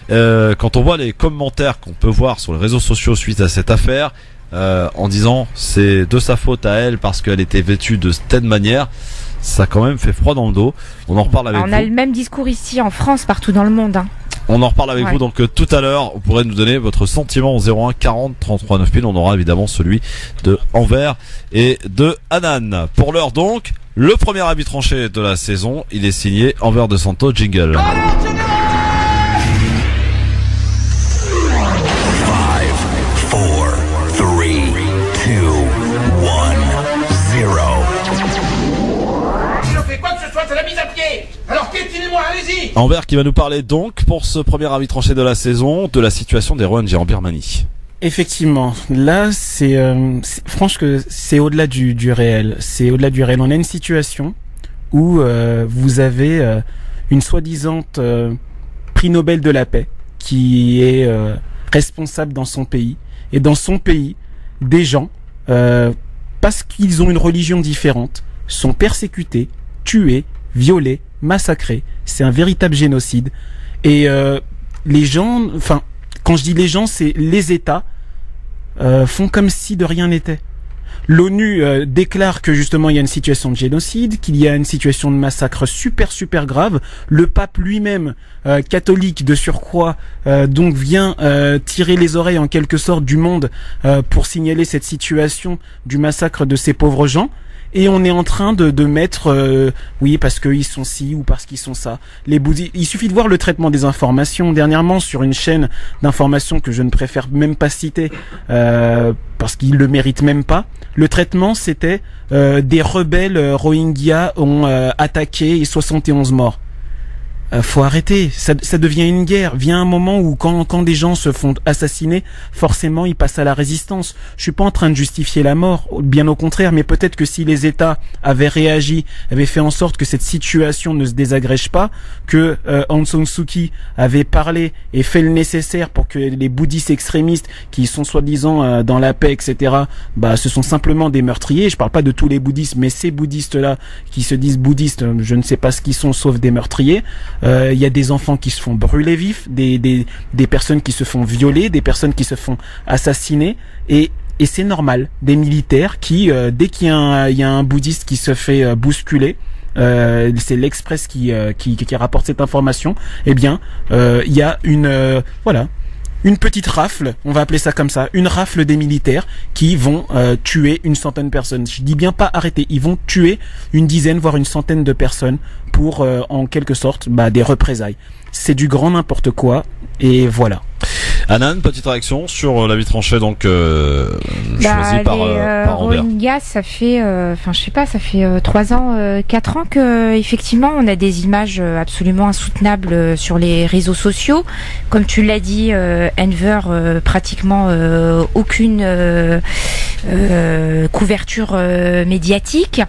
Quand on voit les commentaires qu'on peut voir sur les réseaux sociaux suite à cette affaire, en disant c'est de sa faute à elle parce qu'elle était vêtue de telle manière, ça quand même fait froid dans le dos. On en reparle avec vous. On a le même discours ici en France, partout dans le monde. On en reparle avec vous donc tout à l'heure. Vous pourrez nous donner votre sentiment au 01 40 33 9000. On aura évidemment celui de Envers et de Anan. Pour l'heure donc, le premier avis tranché de la saison, il est signé Envers de Santos. Jingle. 5, 4, 3, 2, 1, 0. Si je fais quoi que ce soit, c'est la mise à pied. Alors piétinez-moi, allez-y. Envers qui va nous parler donc pour ce premier avis tranché de la saison de la situation des Rohingyas en Birmanie. Effectivement, là franchement que c'est au-delà du réel. C'est au-delà du réel. On a une situation où vous avez une soi-disant prix Nobel de la paix qui est responsable dans son pays. Et dans son pays, des gens, parce qu'ils ont une religion différente, sont persécutés, tués, violés, massacrés. C'est un véritable génocide. Et les gens, enfin, quand je dis les gens, c'est les États font comme si de rien n'était. L'ONU déclare que justement il y a une situation de génocide, qu'il y a une situation de massacre super grave. Le pape lui-même, catholique de surcroît, donc vient tirer les oreilles en quelque sorte du monde pour signaler cette situation du massacre de ces pauvres gens. Et on est en train de mettre, oui, parce qu'ils sont ci ou parce qu'ils sont ça. Les bouddhistes, il suffit de voir le traitement des informations. Dernièrement, sur une chaîne d'informations que je ne préfère même pas citer, parce qu'ils le méritent même pas. Le traitement, c'était des rebelles Rohingyas ont attaqué et 71 morts. faut arrêter. Ça devient une guerre. Vient un moment où quand des gens se font assassiner, forcément ils passent à la résistance. Je suis pas en train de justifier la mort, bien au contraire, mais peut-être que si les États avaient réagi, avaient fait en sorte que cette situation ne se désagrège pas, que Aung San Suu Kyi avait parlé et fait le nécessaire pour que les bouddhistes extrémistes qui sont soi-disant dans la paix, etc., ce sont simplement des meurtriers. Je parle pas de tous les bouddhistes, mais ces bouddhistes-là qui se disent bouddhistes, je ne sais pas ce qu'ils sont sauf des meurtriers. Il y a des enfants qui se font brûler vifs, des personnes qui se font violer, des personnes qui se font assassiner, et c'est normal. Des militaires qui, dès qu'il y a un bouddhiste qui se fait bousculer, c'est l'Express qui rapporte cette information, eh bien, il y a une petite rafle, on va appeler ça comme ça, une rafle des militaires qui vont tuer une centaine de personnes. Je dis bien pas arrêter, ils vont tuer une dizaine voire une centaine de personnes pour en quelque sorte des représailles. C'est du grand n'importe quoi, et voilà. Anan, petite réaction sur l'avis tranché donc choisi par Robert. Rohingyas, ça fait, ça fait 3 ans, 4 ans que effectivement on a des images absolument insoutenables sur les réseaux sociaux. Comme tu l'as dit, Enver, pratiquement aucune couverture médiatique.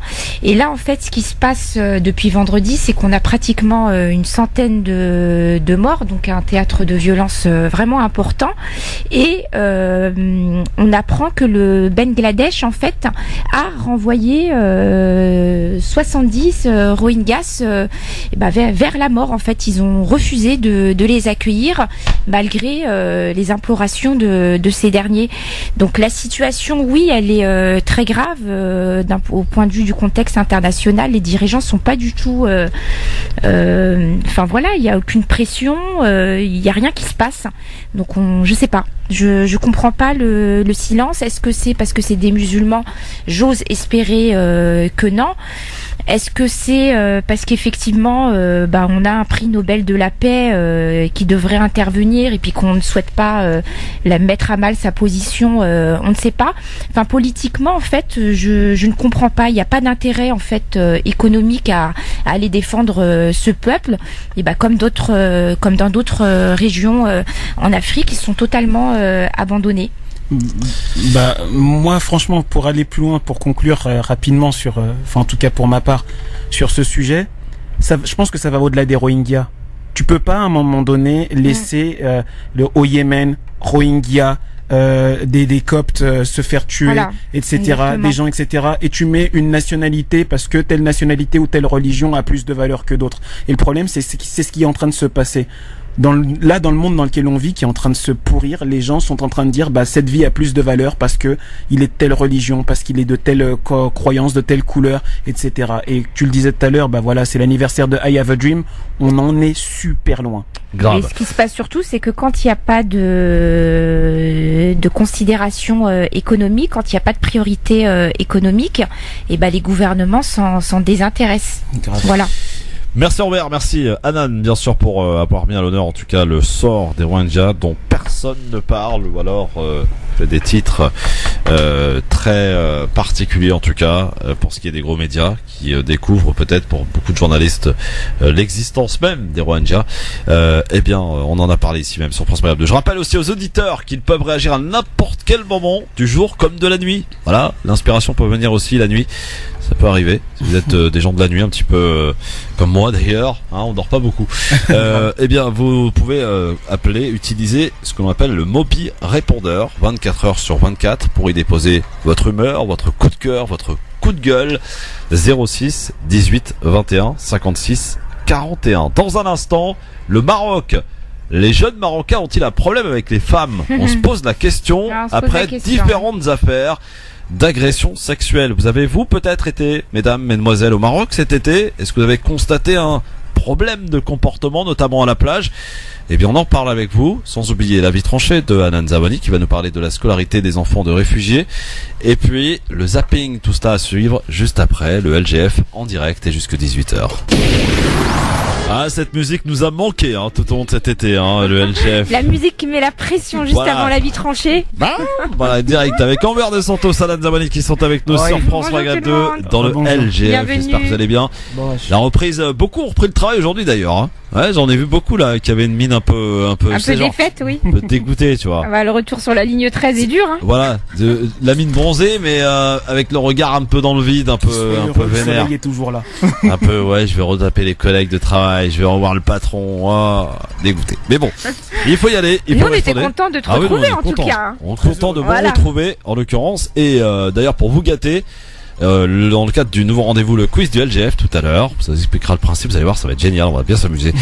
Et là, en fait, ce qui se passe depuis vendredi, c'est qu'on a pratiquement une centaine de morts, donc un théâtre de violence vraiment important. Et on apprend que le Bangladesh, en fait, a renvoyé 70 Rohingyas vers la mort. En fait, ils ont refusé de les accueillir malgré les implorations de ces derniers. Donc la situation, oui, elle est très grave au point de vue du contexte international. Les dirigeants sont pas du tout... il y a aucune pression, il y a rien qui se passe. Donc je sais pas. Je comprends pas le silence. Est-ce que c'est parce que c'est des musulmans? J'ose espérer que non. Est-ce que c'est parce qu'effectivement on a un prix Nobel de la paix qui devrait intervenir et puis qu'on ne souhaite pas la mettre à mal sa position, on ne sait pas. Enfin, politiquement, en fait, je ne comprends pas. Il n'y a pas d'intérêt en fait économique à aller défendre ce peuple. Et comme dans d'autres régions en Afrique, ils sont totalement abandonnés. Moi, franchement, pour aller plus loin, pour conclure rapidement en tout cas pour ma part, sur ce sujet, je pense que ça va au-delà des Rohingyas. Tu peux pas à un moment donné laisser au Yémen, Rohingyas, des Coptes se faire tuer, etc., exactement. Des gens, etc., et tu mets une nationalité parce que telle nationalité ou telle religion a plus de valeur que d'autres. Et le problème, c'est ce qui est en train de se passer. Dans le monde dans lequel on vit, qui est en train de se pourrir, les gens sont en train de dire cette vie a plus de valeur parce que il est de telle religion, parce qu'il est de telle croyance, de telle couleur, etc. Et tu le disais tout à l'heure, c'est l'anniversaire de I Have a Dream, on en est super loin. Grave. Et ce qui se passe surtout, c'est que quand il n'y a pas de considération économique, quand il n'y a pas de priorité économique, les gouvernements s'en désintéressent. Grave. Voilà. Merci Robert, merci Anan bien sûr pour avoir mis à l'honneur en tout cas le sort des Rohingyas dont personne ne parle, ou alors des titres très particuliers en tout cas pour ce qui est des gros médias qui découvrent peut-être pour beaucoup de journalistes l'existence même des Rohingyas. On en a parlé ici même sur France Maghreb 2. Je rappelle aussi aux auditeurs qu'ils peuvent réagir à n'importe quel moment du jour comme de la nuit. Voilà, l'inspiration peut venir aussi la nuit. Ça peut arriver, si vous êtes des gens de la nuit un petit peu comme moi d'ailleurs, on dort pas beaucoup. Vous pouvez appeler, utiliser ce que l'on appelle le Mobi répondeur 24 heures sur 24 pour y déposer votre humeur, votre coup de cœur, votre coup de gueule. 06 18 21 56 41. Dans un instant, le Maroc. Les jeunes Marocains ont-ils un problème avec les femmes? On se pose la question après différentes affaires d'agression sexuelle. Vous avez peut-être été, mesdames, mesdemoiselles, au Maroc cet été? Est-ce que vous avez constaté un problème de comportement, notamment à la plage? On en parle avec vous, sans oublier l'avis tranché de Anan Zawani qui va nous parler de la scolarité des enfants de réfugiés. Et puis, le zapping, tout ça à suivre juste après, le LGF en direct et jusque 18h. Ah, cette musique nous a manqué tout au long de cet été, le LGF. La musique qui met la pression juste avant la vie tranchée. Voilà, direct avec Amber de Santos, Alan Zamani qui sont avec nous sur France Maghreb 2 dans le LGF. Bienvenue. J'espère que vous allez bien. La reprise, beaucoup ont repris le travail aujourd'hui d'ailleurs. Ouais, j'en ai vu beaucoup là qui avaient une mine un peu défaite, oui. Un peu dégoûté, tu vois. Le retour sur la ligne 13 est dur. Voilà, la mine bronzée, mais avec le regard un peu dans le vide, un peu vénère. Le soleil est toujours là. Un peu, ouais, je vais retaper les collègues de travail, je vais revoir le patron, dégoûté. Mais bon, il faut y aller. Nous, on était contents de te retrouver en tout cas. On est content de vous retrouver en l'occurrence. Et d'ailleurs, pour vous gâter, dans le cadre du nouveau rendez-vous, le quiz du LGF tout à l'heure, ça vous expliquera le principe, vous allez voir, ça va être génial, on va bien s'amuser.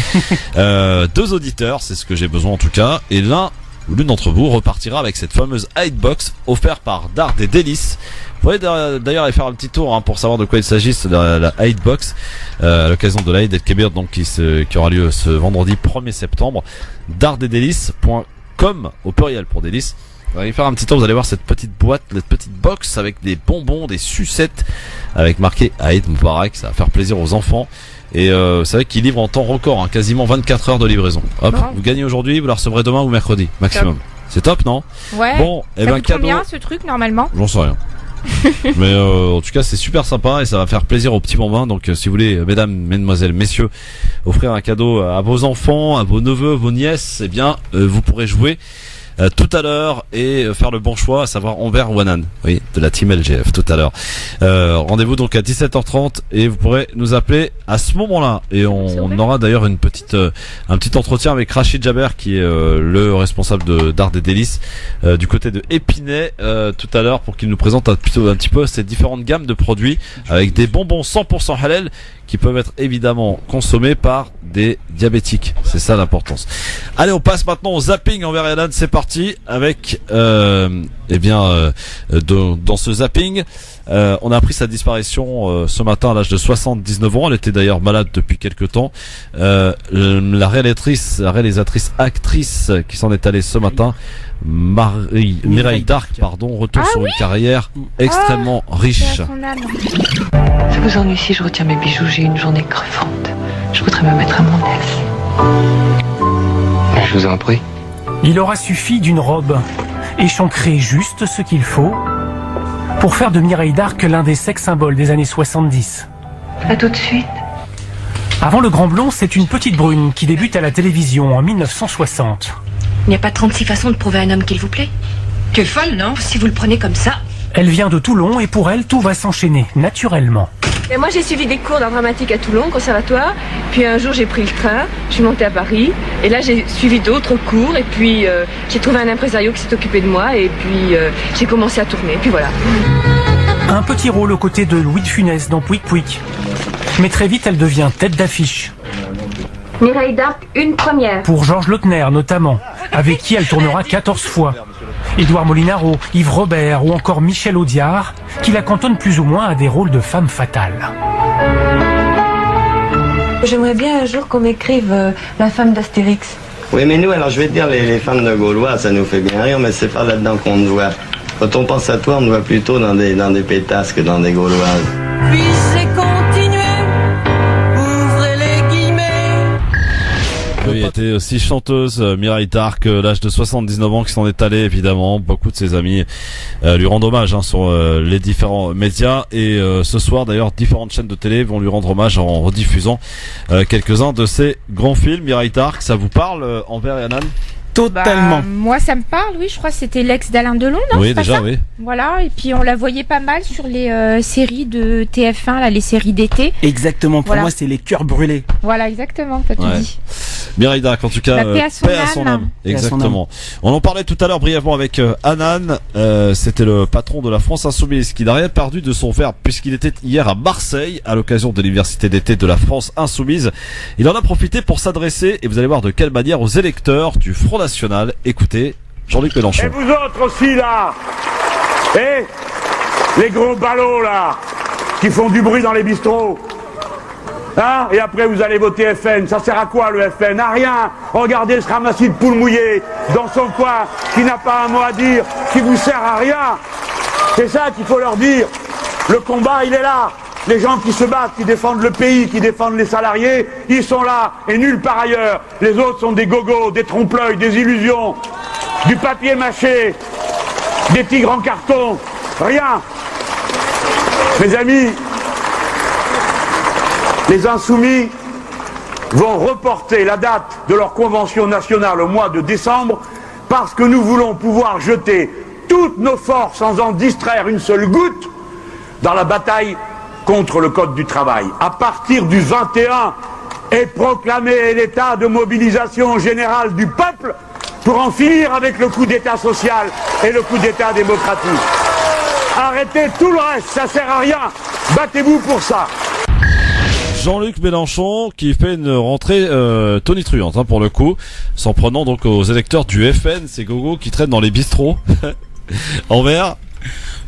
2 auditeurs, c'est ce que j'ai besoin en tout cas, et l'un ou l'une d'entre vous repartira avec cette fameuse Hitebox offerte par Dard et Délices. Vous pouvez d'ailleurs aller faire un petit tour pour savoir de quoi il s'agit, de la Hitebox, à l'occasion de l'Aïd El Kébir, donc qui aura lieu ce vendredi 1er septembre. dardedelis.com au pluriel pour délices. Vous allez faire un petit tour, vous allez voir cette petite boîte, cette petite box avec des bonbons, des sucettes avec marqué Aïd Moubarak, ça va faire plaisir aux enfants. Et c'est vrai qu'ils livrent en temps record, quasiment 24 heures de livraison. Hop, vous gagnez aujourd'hui, vous la recevrez demain ou mercredi maximum. Top. C'est top, non? Ouais. Bon, ça coûte cadeau. Combien ce truc normalement? J'en sais rien. Mais en tout cas c'est super sympa et ça va faire plaisir aux petits bambins. Donc si vous voulez, mesdames, mesdemoiselles, messieurs, offrir un cadeau à vos enfants, à vos neveux, vos nièces, eh bien vous pourrez jouer tout à l'heure et faire le bon choix, à savoir Amber ou Anan, oui, de la team LGF tout à l'heure. Rendez-vous donc à 17h30 et vous pourrez nous appeler à ce moment-là. Et on aura d'ailleurs un petit entretien avec Rachid Jaber qui est le responsable d'Art et Délices du côté de Épinay tout à l'heure pour qu'il nous présente un petit peu ces différentes gammes de produits avec des bonbons 100% halal qui peuvent être évidemment consommés par des diabétiques. C'est ça l'importance. Allez, on passe maintenant au zapping envers Alan. C'est parti avec, dans ce zapping, on a appris sa disparition ce matin à l'âge de 79 ans. Elle était d'ailleurs malade depuis quelques temps. La réalisatrice, actrice qui s'en est allée ce matin, Mireille Darc, retourne sur une carrière extrêmement riche. Ça vous ennuie si je retiens mes bijoux, j'ai une journée crevante. Je voudrais me mettre à mon aise. Je vous en prie. Il aura suffi d'une robe, échancrer juste ce qu'il faut, pour faire de Mireille Darc l'un des sex symboles des années 70. À tout de suite. Avant le Grand Blond, c'est une petite brune qui débute à la télévision en 1960. Il n'y a pas 36 façons de prouver à un homme qu'il vous plaît. Tu es folle, non? Si vous le prenez comme ça. Elle vient de Toulon et pour elle, tout va s'enchaîner, naturellement. Et moi, j'ai suivi des cours d'art dramatique à Toulon, au conservatoire. Puis un jour, j'ai pris le train, je suis montée à Paris. Et là, j'ai suivi d'autres cours. Et puis, j'ai trouvé un impresario qui s'est occupé de moi. Et puis, j'ai commencé à tourner. Et puis voilà. Un petit rôle aux côtés de Louis de Funès dans Pouic Pouic. Mais très vite, elle devient tête d'affiche. Mireille Darc, une première. Pour Georges Lautner, notamment, avec qui elle tournera 14 fois. Édouard Molinaro, Yves Robert ou encore Michel Audiard, qui la cantonnent plus ou moins à des rôles de femme fatale. J'aimerais bien un jour qu'on m'écrive La femme d'Astérix. Oui, mais nous, alors je vais te dire, les fans de Gaulois, ça nous fait bien rire, mais c'est pas là-dedans qu'on te voit. Quand on pense à toi, on te voit plutôt dans des pétasses que dans des Gauloises. Puis c'est continuer, ouvrez les guillemets. Oui, elle était aussi chanteuse, Mireille Darc, l'âge de 79 ans, qui s'en est allée évidemment. Beaucoup de ses amis lui rendent hommage sur les différents médias. Et ce soir d'ailleurs, différentes chaînes de télé vont lui rendre hommage en rediffusant quelques-uns de ses grands films. Mireille Darc, ça vous parle, Envers et Anan? Totalement. Moi, ça me parle, oui. Je crois que c'était l'ex d'Alain Delon, non? Oui, déjà, oui. Voilà. Et puis, on la voyait pas mal sur les séries de TF1, là, les séries d'été. Exactement. Pour moi, c'est les cœurs brûlés. Voilà, exactement. T'as tout dit. Mireille Darc, en tout cas, paix à son âme. Exactement. On en parlait tout à l'heure brièvement avec Anan. C'était le patron de la France Insoumise qui n'a rien perdu de son verbe puisqu'il était hier à Marseille à l'occasion de l'université d'été de la France Insoumise. Il en a profité pour s'adresser, et vous allez voir de quelle manière, aux électeurs du Front National. Écoutez Jean-Luc Mélenchon. Et vous autres aussi là, les gros ballots là, qui font du bruit dans les bistrots, hein? Et après vous allez voter FN. Ça sert à quoi le FN? À rien. Regardez ce ramassis de poules mouillées dans son coin, qui n'a pas un mot à dire, qui vous sert à rien. C'est ça qu'il faut leur dire. Le combat il est là. Les gens qui se battent, qui défendent le pays, qui défendent les salariés, ils sont là et nulle part ailleurs. Les autres sont des gogos, des trompe-l'œil, des illusions, du papier mâché, des tigres en carton, rien. Mes amis, les Insoumis vont reporter la date de leur convention nationale au mois de décembre parce que nous voulons pouvoir jeter toutes nos forces sans en distraire une seule goutte dans la bataille contre le Code du travail. À partir du 21 et proclamer l'état de mobilisation générale du peuple pour en finir avec le coup d'état social et le coup d'état démocratique. Arrêtez tout le reste, ça sert à rien. Battez-vous pour ça. Jean-Luc Mélenchon qui fait une rentrée tonitruante pour le coup, s'en prenant donc aux électeurs du FN, ces gogos qui traînent dans les bistrots. Envers.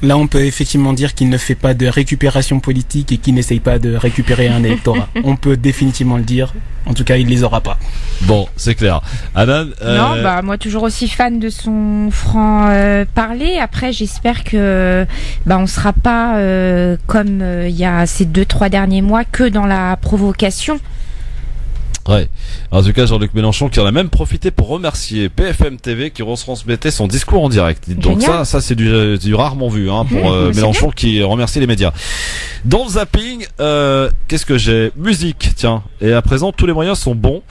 Là, on peut effectivement dire qu'il ne fait pas de récupération politique et qu'il n'essaye pas de récupérer un électorat. On peut définitivement le dire. En tout cas, il les aura pas. Bon, c'est clair. Anan, Non, moi toujours aussi fan de son franc parler. Après, j'espère que on sera pas comme il y a ces 2-3 derniers mois que dans la provocation. Ouais. En tout cas, Jean-Luc Mélenchon qui en a même profité pour remercier BFM TV qui retransmettait son discours en direct. Donc ça c'est du rarement vu pour Mélenchon qui remercie les médias. Dans le zapping, qu'est-ce que j'ai ? Musique, tiens. Et à présent, tous les moyens sont bons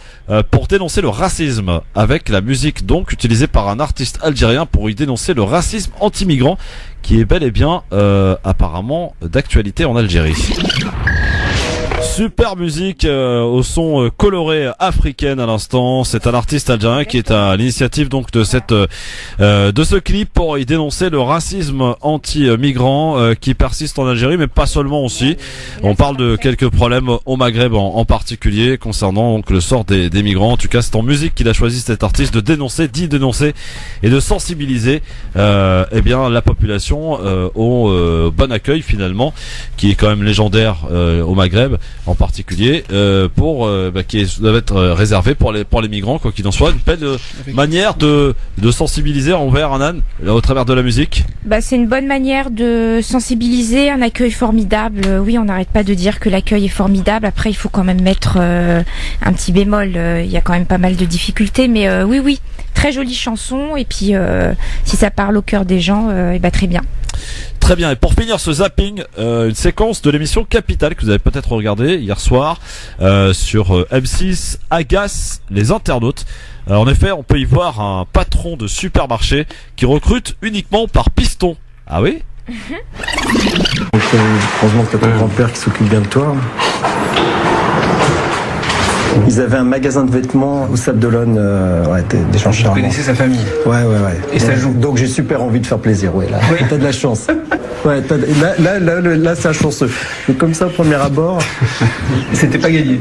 pour dénoncer le racisme avec la musique donc utilisée par un artiste algérien pour y dénoncer le racisme anti-migrant qui est bel et bien apparemment d'actualité en Algérie. Super musique au son coloré africaine à l'instant. C'est un artiste algérien qui est à l'initiative donc de ce clip pour y dénoncer le racisme anti-migrant qui persiste en Algérie, mais pas seulement aussi. On parle de quelques problèmes au Maghreb en particulier concernant donc le sort des migrants. En tout cas, c'est en musique qu'il a choisi cet artiste d'y dénoncer et de sensibiliser la population au bon accueil finalement, qui est quand même légendaire au Maghreb. En particulier qui doit être réservé pour les migrants, quoi qu'il en soit. Une belle manière de sensibiliser envers un âne au travers de la musique. C'est une bonne manière de sensibiliser, un accueil formidable. Oui, on n'arrête pas de dire que l'accueil est formidable. Après, il faut quand même mettre un petit bémol. Il y a quand même pas mal de difficultés, mais oui, très jolie chanson. Et puis, si ça parle au cœur des gens, très bien. Très bien, et pour finir ce zapping, une séquence de l'émission Capital que vous avez peut-être regardé hier soir sur M6 agace les internautes. En effet, on peut y voir un patron de supermarché qui recrute uniquement par piston. Ah oui ? Heureusement que t'as ton grand-père qui s'occupe bien de toi. Ils avaient un magasin de vêtements au Sable d'Olonne, des gens charmants. Vous connaissez sa famille ? Ouais. Et ça joue. Donc j'ai super envie de faire plaisir, là. T'as de la chance. Ouais, là c'est un chanceux. Donc comme ça, au premier abord... C'était pas gagné.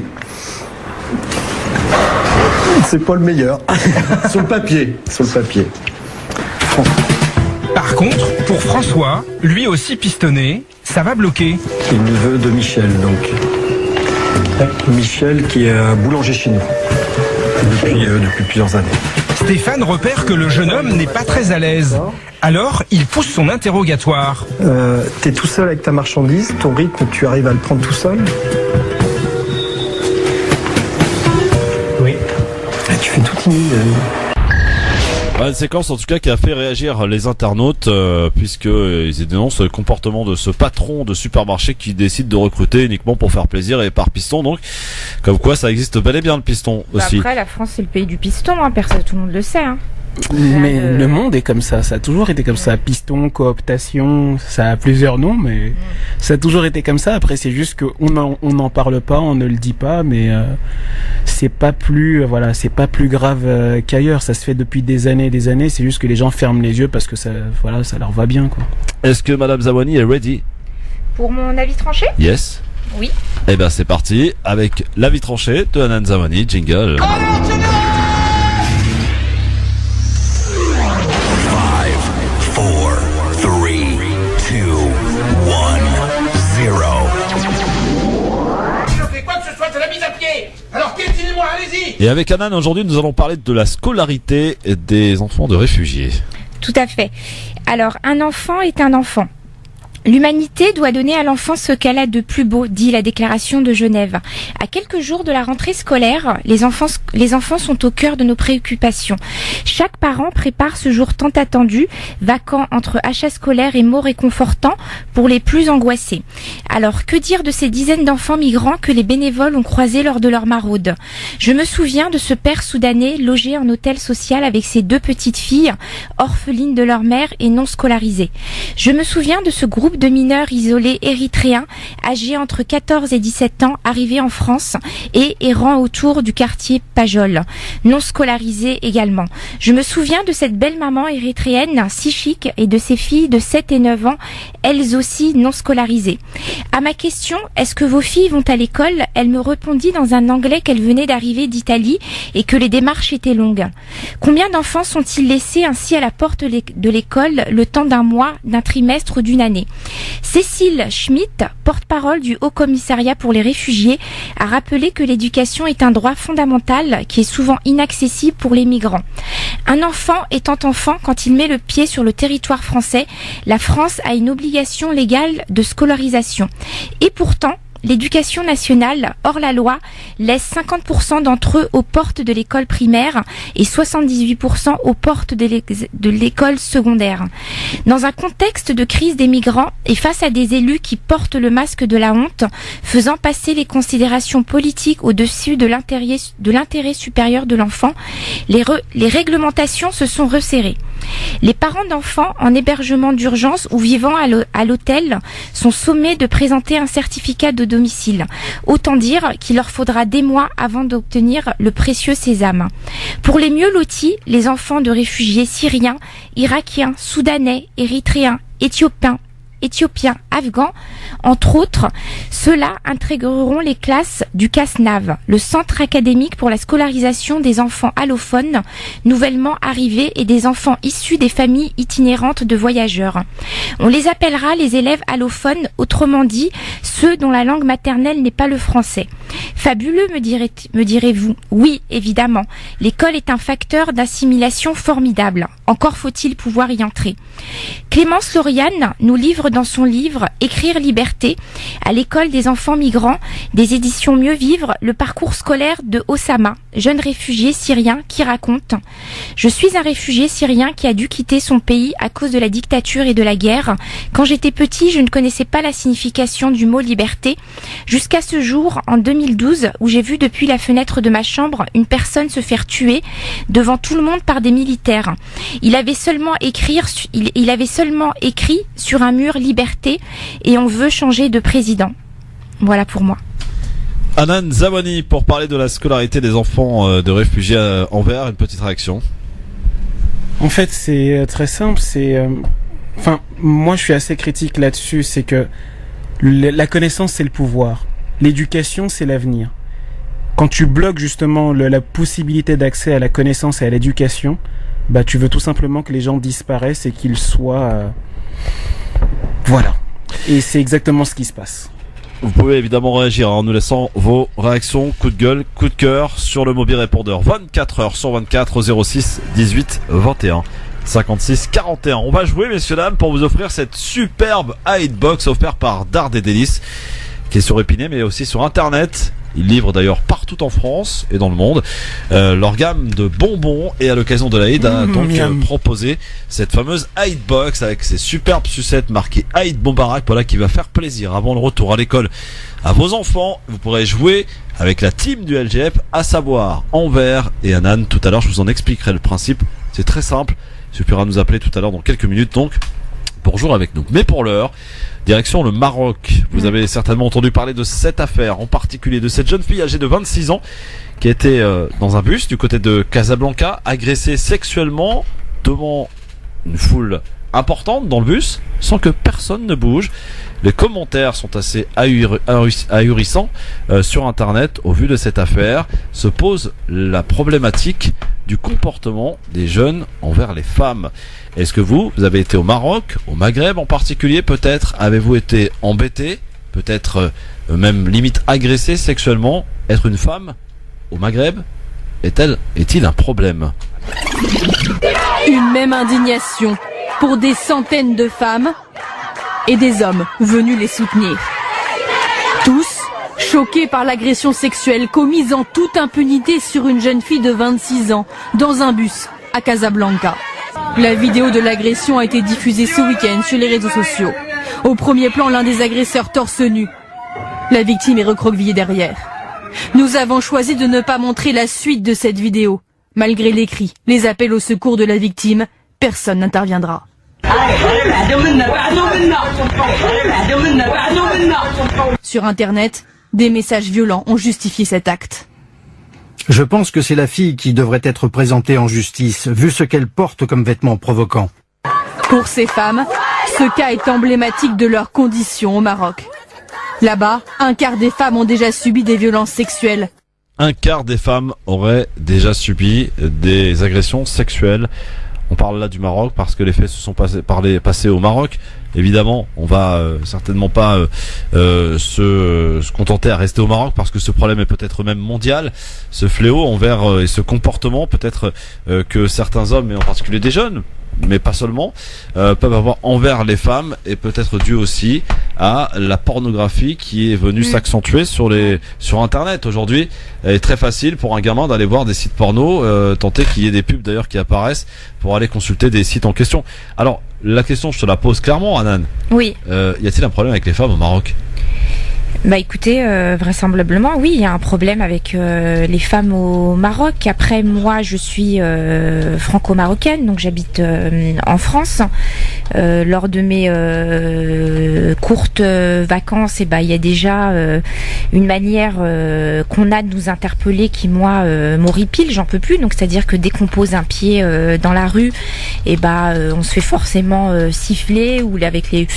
C'est pas le meilleur. Sur le papier. Par contre, pour François, lui aussi pistonné, ça va bloquer. C'est le neveu de Michel, donc... Michel qui est boulanger chez nous depuis plusieurs années. Stéphane repère que le jeune homme n'est pas très à l'aise. Alors, il pousse son interrogatoire. T'es tout seul avec ta marchandise, ton rythme, tu arrives à le prendre tout seul ? Oui. Tu fais tout timide. Une séquence en tout cas qui a fait réagir les internautes puisque ils dénoncent le comportement de ce patron de supermarché qui décide de recruter uniquement pour faire plaisir et par piston, donc comme quoi ça existe bel et bien le piston aussi. Après, la France c'est le pays du piston, personne, tout le monde le sait. Mais le monde est comme ça a toujours été comme ça. Piston, cooptation, ça a plusieurs noms, mais ça a toujours été comme ça. Après, c'est juste qu'on n'en parle pas, on ne le dit pas, mais c'est pas plus grave qu'ailleurs. Ça se fait depuis des années. C'est juste que les gens ferment les yeux parce que ça leur va bien, quoi. Est-ce que Madame Zawani est ready pour mon avis tranché? Yes. Oui. Eh ben c'est parti avec l'avis tranché de Hanan Zawani. Jingle. Alors continuez-moi, allez-y. Et avec Hanan, aujourd'hui, nous allons parler de la scolarité des enfants de réfugiés. Tout à fait. Alors, un enfant est un enfant. L'humanité doit donner à l'enfant ce qu'elle a de plus beau, dit la déclaration de Genève. À quelques jours de la rentrée scolaire, les enfants sont au cœur de nos préoccupations. Chaque parent prépare ce jour tant attendu, vacant entre achats scolaires et mots réconfortants pour les plus angoissés. Alors, que dire de ces dizaines d'enfants migrants que les bénévoles ont croisés lors de leur maraude? Je me souviens de ce père soudanais logé en hôtel social avec ses 2 petites filles, orphelines de leur mère et non scolarisées. Je me souviens de ce groupe de mineurs isolés érythréens âgés entre 14 et 17 ans arrivés en France et errant autour du quartier Pajol, non scolarisés également. Je me souviens de cette belle maman érythréenne si chic et de ses filles de 7 et 9 ans, elles aussi non scolarisées. À ma question « Est-ce que vos filles vont à l'école ?», elle me répondit dans un anglais qu'elle venait d'arriver d'Italie et que les démarches étaient longues. Combien d'enfants sont-ils laissés ainsi à la porte de l'école le temps d'un mois, d'un trimestre ou d'une année ? Cécile Schmitt, porte-parole du Haut Commissariat pour les réfugiés, a rappelé que l'éducation est un droit fondamental qui est souvent inaccessible pour les migrants. Un enfant étant enfant, quand il met le pied sur le territoire français, la France a une obligation légale de scolarisation. Et pourtant, l'éducation nationale, hors la loi, laisse 50% d'entre eux aux portes de l'école primaire et 78% aux portes de l'école secondaire. Dans un contexte de crise des migrants et face à des élus qui portent le masque de la honte, faisant passer les considérations politiques au-dessus de l'intérêt supérieur de l'enfant, les réglementations se sont resserrées. Les parents d'enfants en hébergement d'urgence ou vivant à l'hôtel sont sommés de présenter un certificat de domicile. Autant dire qu'il leur faudra des mois avant d'obtenir le précieux sésame. Pour les mieux lotis, les enfants de réfugiés syriens, irakiens, soudanais, érythréens, éthiopiens, afghans, entre autres, ceux-là intégreront les classes du CASNAV, le Centre académique pour la scolarisation des enfants allophones, nouvellement arrivés et des enfants issus des familles itinérantes de voyageurs. On les appellera les élèves allophones, autrement dit, ceux dont la langue maternelle n'est pas le français. Fabuleux, me direz-vous. Oui, évidemment. L'école est un facteur d'assimilation formidable. Encore faut-il pouvoir y entrer. Clémence Lauriane nous livre dans son livre « Écrire liberté » à l'école des enfants migrants des éditions Mieux Vivre le parcours scolaire de Osama, jeune réfugié syrien qui raconte « Je suis un réfugié syrien qui a dû quitter son pays à cause de la dictature et de la guerre. Quand j'étais petit, je ne connaissais pas la signification du mot liberté. Jusqu'à ce jour, en 2012, où j'ai vu depuis la fenêtre de ma chambre une personne se faire tuer devant tout le monde par des militaires. Il avait seulement écrit sur un mur liberté et on veut changer de président. » Voilà pour moi. Hanan Zawani pour parler de la scolarité des enfants de réfugiés à Anvers. Une petite réaction. En fait, c'est très simple. Moi, je suis assez critique là-dessus. C'est que la connaissance, c'est le pouvoir. L'éducation, c'est l'avenir. Quand tu bloques justement la possibilité d'accès à la connaissance et à l'éducation, tu veux tout simplement que les gens disparaissent et qu'ils soient... Voilà. Et c'est exactement ce qui se passe. Vous pouvez évidemment réagir en nous laissant vos réactions, coup de gueule, coup de cœur sur le mobile répondeur 24 heures sur 24 au 06 18 21 56 41. On va jouer, messieurs dames, pour vous offrir cette superbe Hitbox offerte par Dard et Délices, qui est sur Épinay mais aussi sur internet. Ils livrent d'ailleurs partout en France et dans le monde leur gamme de bonbons, et à l'occasion de la Eid a donc proposé cette fameuse Hitbox avec ces superbes sucettes marquées Eid Mubarak, voilà, qui va faire plaisir avant le retour à l'école à vos enfants. Vous pourrez jouer avec la team du LGF, à savoir Anvers et Hanan. Tout à l'heure je vous en expliquerai le principe, c'est très simple. Il suffira de nous appeler tout à l'heure dans quelques minutes donc pour jouer avec nous. Mais pour l'heure, direction le Maroc. Vous avez certainement entendu parler de cette affaire, en particulier de cette jeune fille âgée de 26 ans qui était dans un bus du côté de Casablanca, agressée sexuellement devant une foule importante dans le bus sans que personne ne bouge. Les commentaires sont assez ahurissants sur internet. Au vu de cette affaire, se pose la problématique du comportement des jeunes envers les femmes. Est-ce que vous avez été au Maroc, au Maghreb en particulier, peut-être avez-vous été embêté, peut-être même limite agressé sexuellement? Être une femme au Maghreb est-il un problème? Une même indignation pour des centaines de femmes et des hommes venus les soutenir. Tous choqués par l'agression sexuelle commise en toute impunité sur une jeune fille de 26 ans dans un bus à Casablanca. La vidéo de l'agression a été diffusée ce week-end sur les réseaux sociaux. Au premier plan, l'un des agresseurs torse nu. La victime est recroquevillée derrière. Nous avons choisi de ne pas montrer la suite de cette vidéo. Malgré les cris, les appels au secours de la victime, personne n'interviendra. Sur Internet, des messages violents ont justifié cet acte. Je pense que c'est la fille qui devrait être présentée en justice, vu ce qu'elle porte comme vêtements provoquants. Pour ces femmes, ce cas est emblématique de leur condition au Maroc. Là-bas, un quart des femmes ont déjà subi des violences sexuelles. Un quart des femmes auraient déjà subi des agressions sexuelles. On parle là du Maroc parce que les faits se sont passés au Maroc. Évidemment, on va certainement pas se contenter à rester au Maroc parce que ce problème est peut-être même mondial. Ce fléau envers et ce comportement peut-être que certains hommes, et en particulier des jeunes, mais pas seulement, peuvent avoir envers les femmes, et peut-être dû aussi à la pornographie qui est venue s'accentuer sur Internet. Aujourd'hui, il est très facile pour un gamin d'aller voir des sites porno, tenter qu'il y ait des pubs d'ailleurs qui apparaissent pour aller consulter des sites en question. Alors, la question, je te la pose clairement, Hanan. Oui. Y a-t-il un problème avec les femmes au Maroc ? Bah écoutez, vraisemblablement oui, il y a un problème avec les femmes au Maroc. Après, moi je suis franco-marocaine, donc j'habite en France. Lors de mes courtes vacances, il y a déjà une manière qu'on a de nous interpeller qui moi m'horripile, j'en peux plus. Donc c'est-à-dire que dès qu'on pose un pied dans la rue, on se fait forcément siffler ou avec les,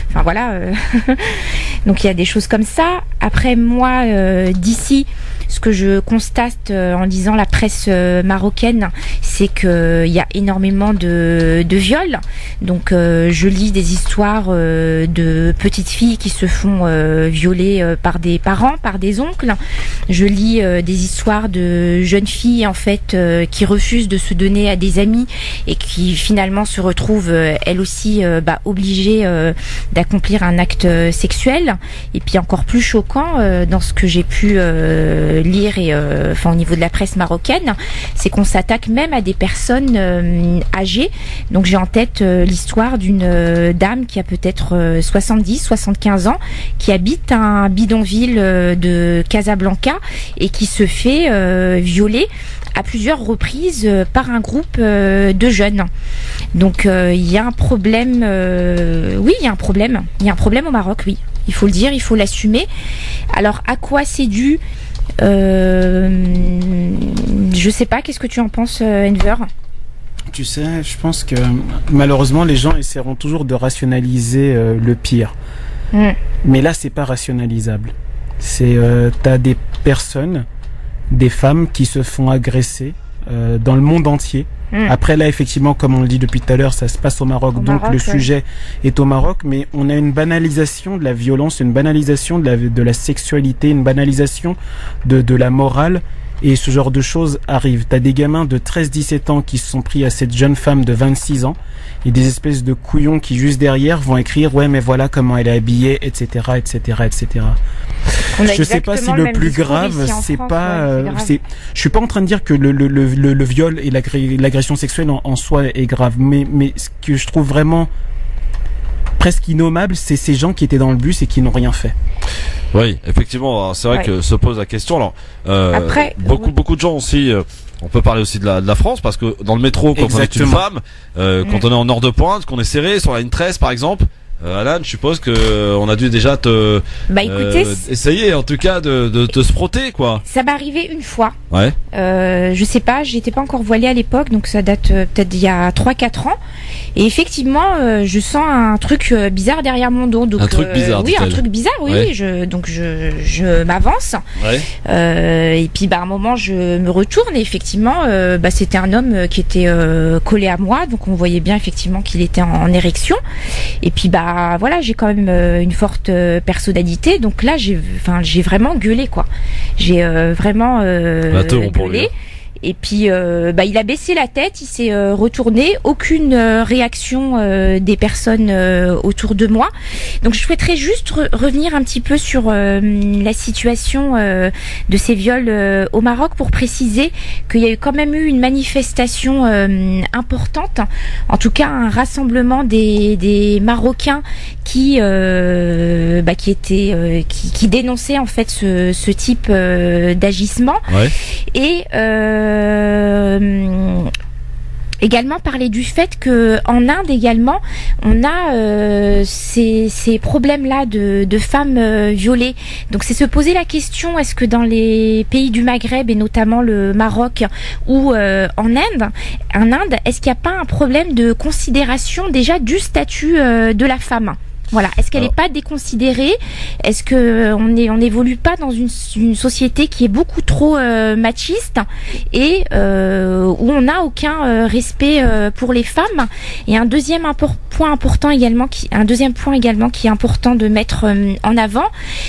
enfin voilà. Donc il y a des choses comme ça. Après moi, d'ici, ce que je constate en lisant la presse marocaine, c'est qu'il y a énormément de viols. Donc je lis des histoires de petites filles qui se font violer par des parents, par des oncles. Je lis des histoires de jeunes filles en fait qui refusent de se donner à des amis et qui finalement se retrouvent elles aussi obligées d'accomplir un acte sexuel. Et puis encore plus choquant dans ce que j'ai pu lire et au niveau de la presse marocaine, c'est qu'on s'attaque même à des personnes âgées. Donc j'ai en tête l'histoire d'une dame qui a peut-être 70-75 ans, qui habite un bidonville de Casablanca et qui se fait violer à plusieurs reprises par un groupe de jeunes. Donc il y a un problème, oui il y a un problème au Maroc, oui. Il faut le dire, il faut l'assumer. Alors, à quoi c'est dû ? Je sais pas, qu'est-ce que tu en penses, Enver ? Tu sais, je pense que malheureusement, les gens essaieront toujours de rationaliser le pire. Mais là, c'est pas rationalisable. T'as des personnes, des femmes qui se font agresser dans le monde entier. Après là effectivement comme on le dit depuis tout à l'heure ça se passe au Maroc, le sujet est au Maroc, mais on a une banalisation de la violence, une banalisation de la sexualité, une banalisation de la morale, et ce genre de choses arrive. T'as des gamins de 13-17 ans qui se sont pris à cette jeune femme de 26 ans et des espèces de couillons qui juste derrière vont écrire ouais mais voilà comment elle est habillée, etc. Je sais pas si le plus grave c'est pas je suis pas en train de dire que le viol et l'agression sexuelle en soi est grave, mais ce que je trouve vraiment presque innommable, c'est ces gens qui étaient dans le bus et qui n'ont rien fait. Oui, effectivement, c'est vrai que se pose la question. Alors, après, beaucoup de gens aussi. On peut parler aussi de la France, parce que dans le métro, quand on est une femme, quand on est en heure de pointe, qu'on est serré sur la ligne 13 par exemple, Alan, je suppose que on a dû déjà essayer en tout cas de se frotter quoi. Ça m'est arrivé une fois. Ouais. Je sais pas, j'étais pas encore voilée à l'époque, donc ça date peut-être d'il y a 3-4 ans. Et effectivement, je sens un truc bizarre derrière mon dos. Donc, un truc bizarre. Oui, un truc bizarre. Oui, ouais. Je m'avance. Ouais. Et puis, à un moment, je me retourne et effectivement, c'était un homme qui était collé à moi, donc on voyait bien effectivement qu'il était en érection. Et puis, voilà, j'ai quand même une forte personnalité, donc là, j'ai vraiment gueulé quoi. J'ai vraiment gueulé. Et puis il a baissé la tête, il s'est retourné, aucune réaction des personnes autour de moi. Donc je souhaiterais juste revenir un petit peu sur la situation de ces viols au Maroc pour préciser qu'il y a eu quand même eu une manifestation importante, en tout cas un rassemblement des Marocains qui dénonçaient en fait ce type d'agissement. Ouais. Et également parler du fait que en Inde également on a ces problèmes-là de femmes violées. Donc c'est se poser la question, est-ce que dans les pays du Maghreb et notamment le Maroc ou en Inde, est-ce qu'il n'y a pas un problème de considération déjà du statut de la femme ? Voilà, est-ce qu'elle n'est pas déconsidérée ? Est-ce que on n'évolue pas dans une société qui est beaucoup trop machiste et où on n'a aucun respect pour les femmes ? Et un deuxième point également qui est important de mettre en avant,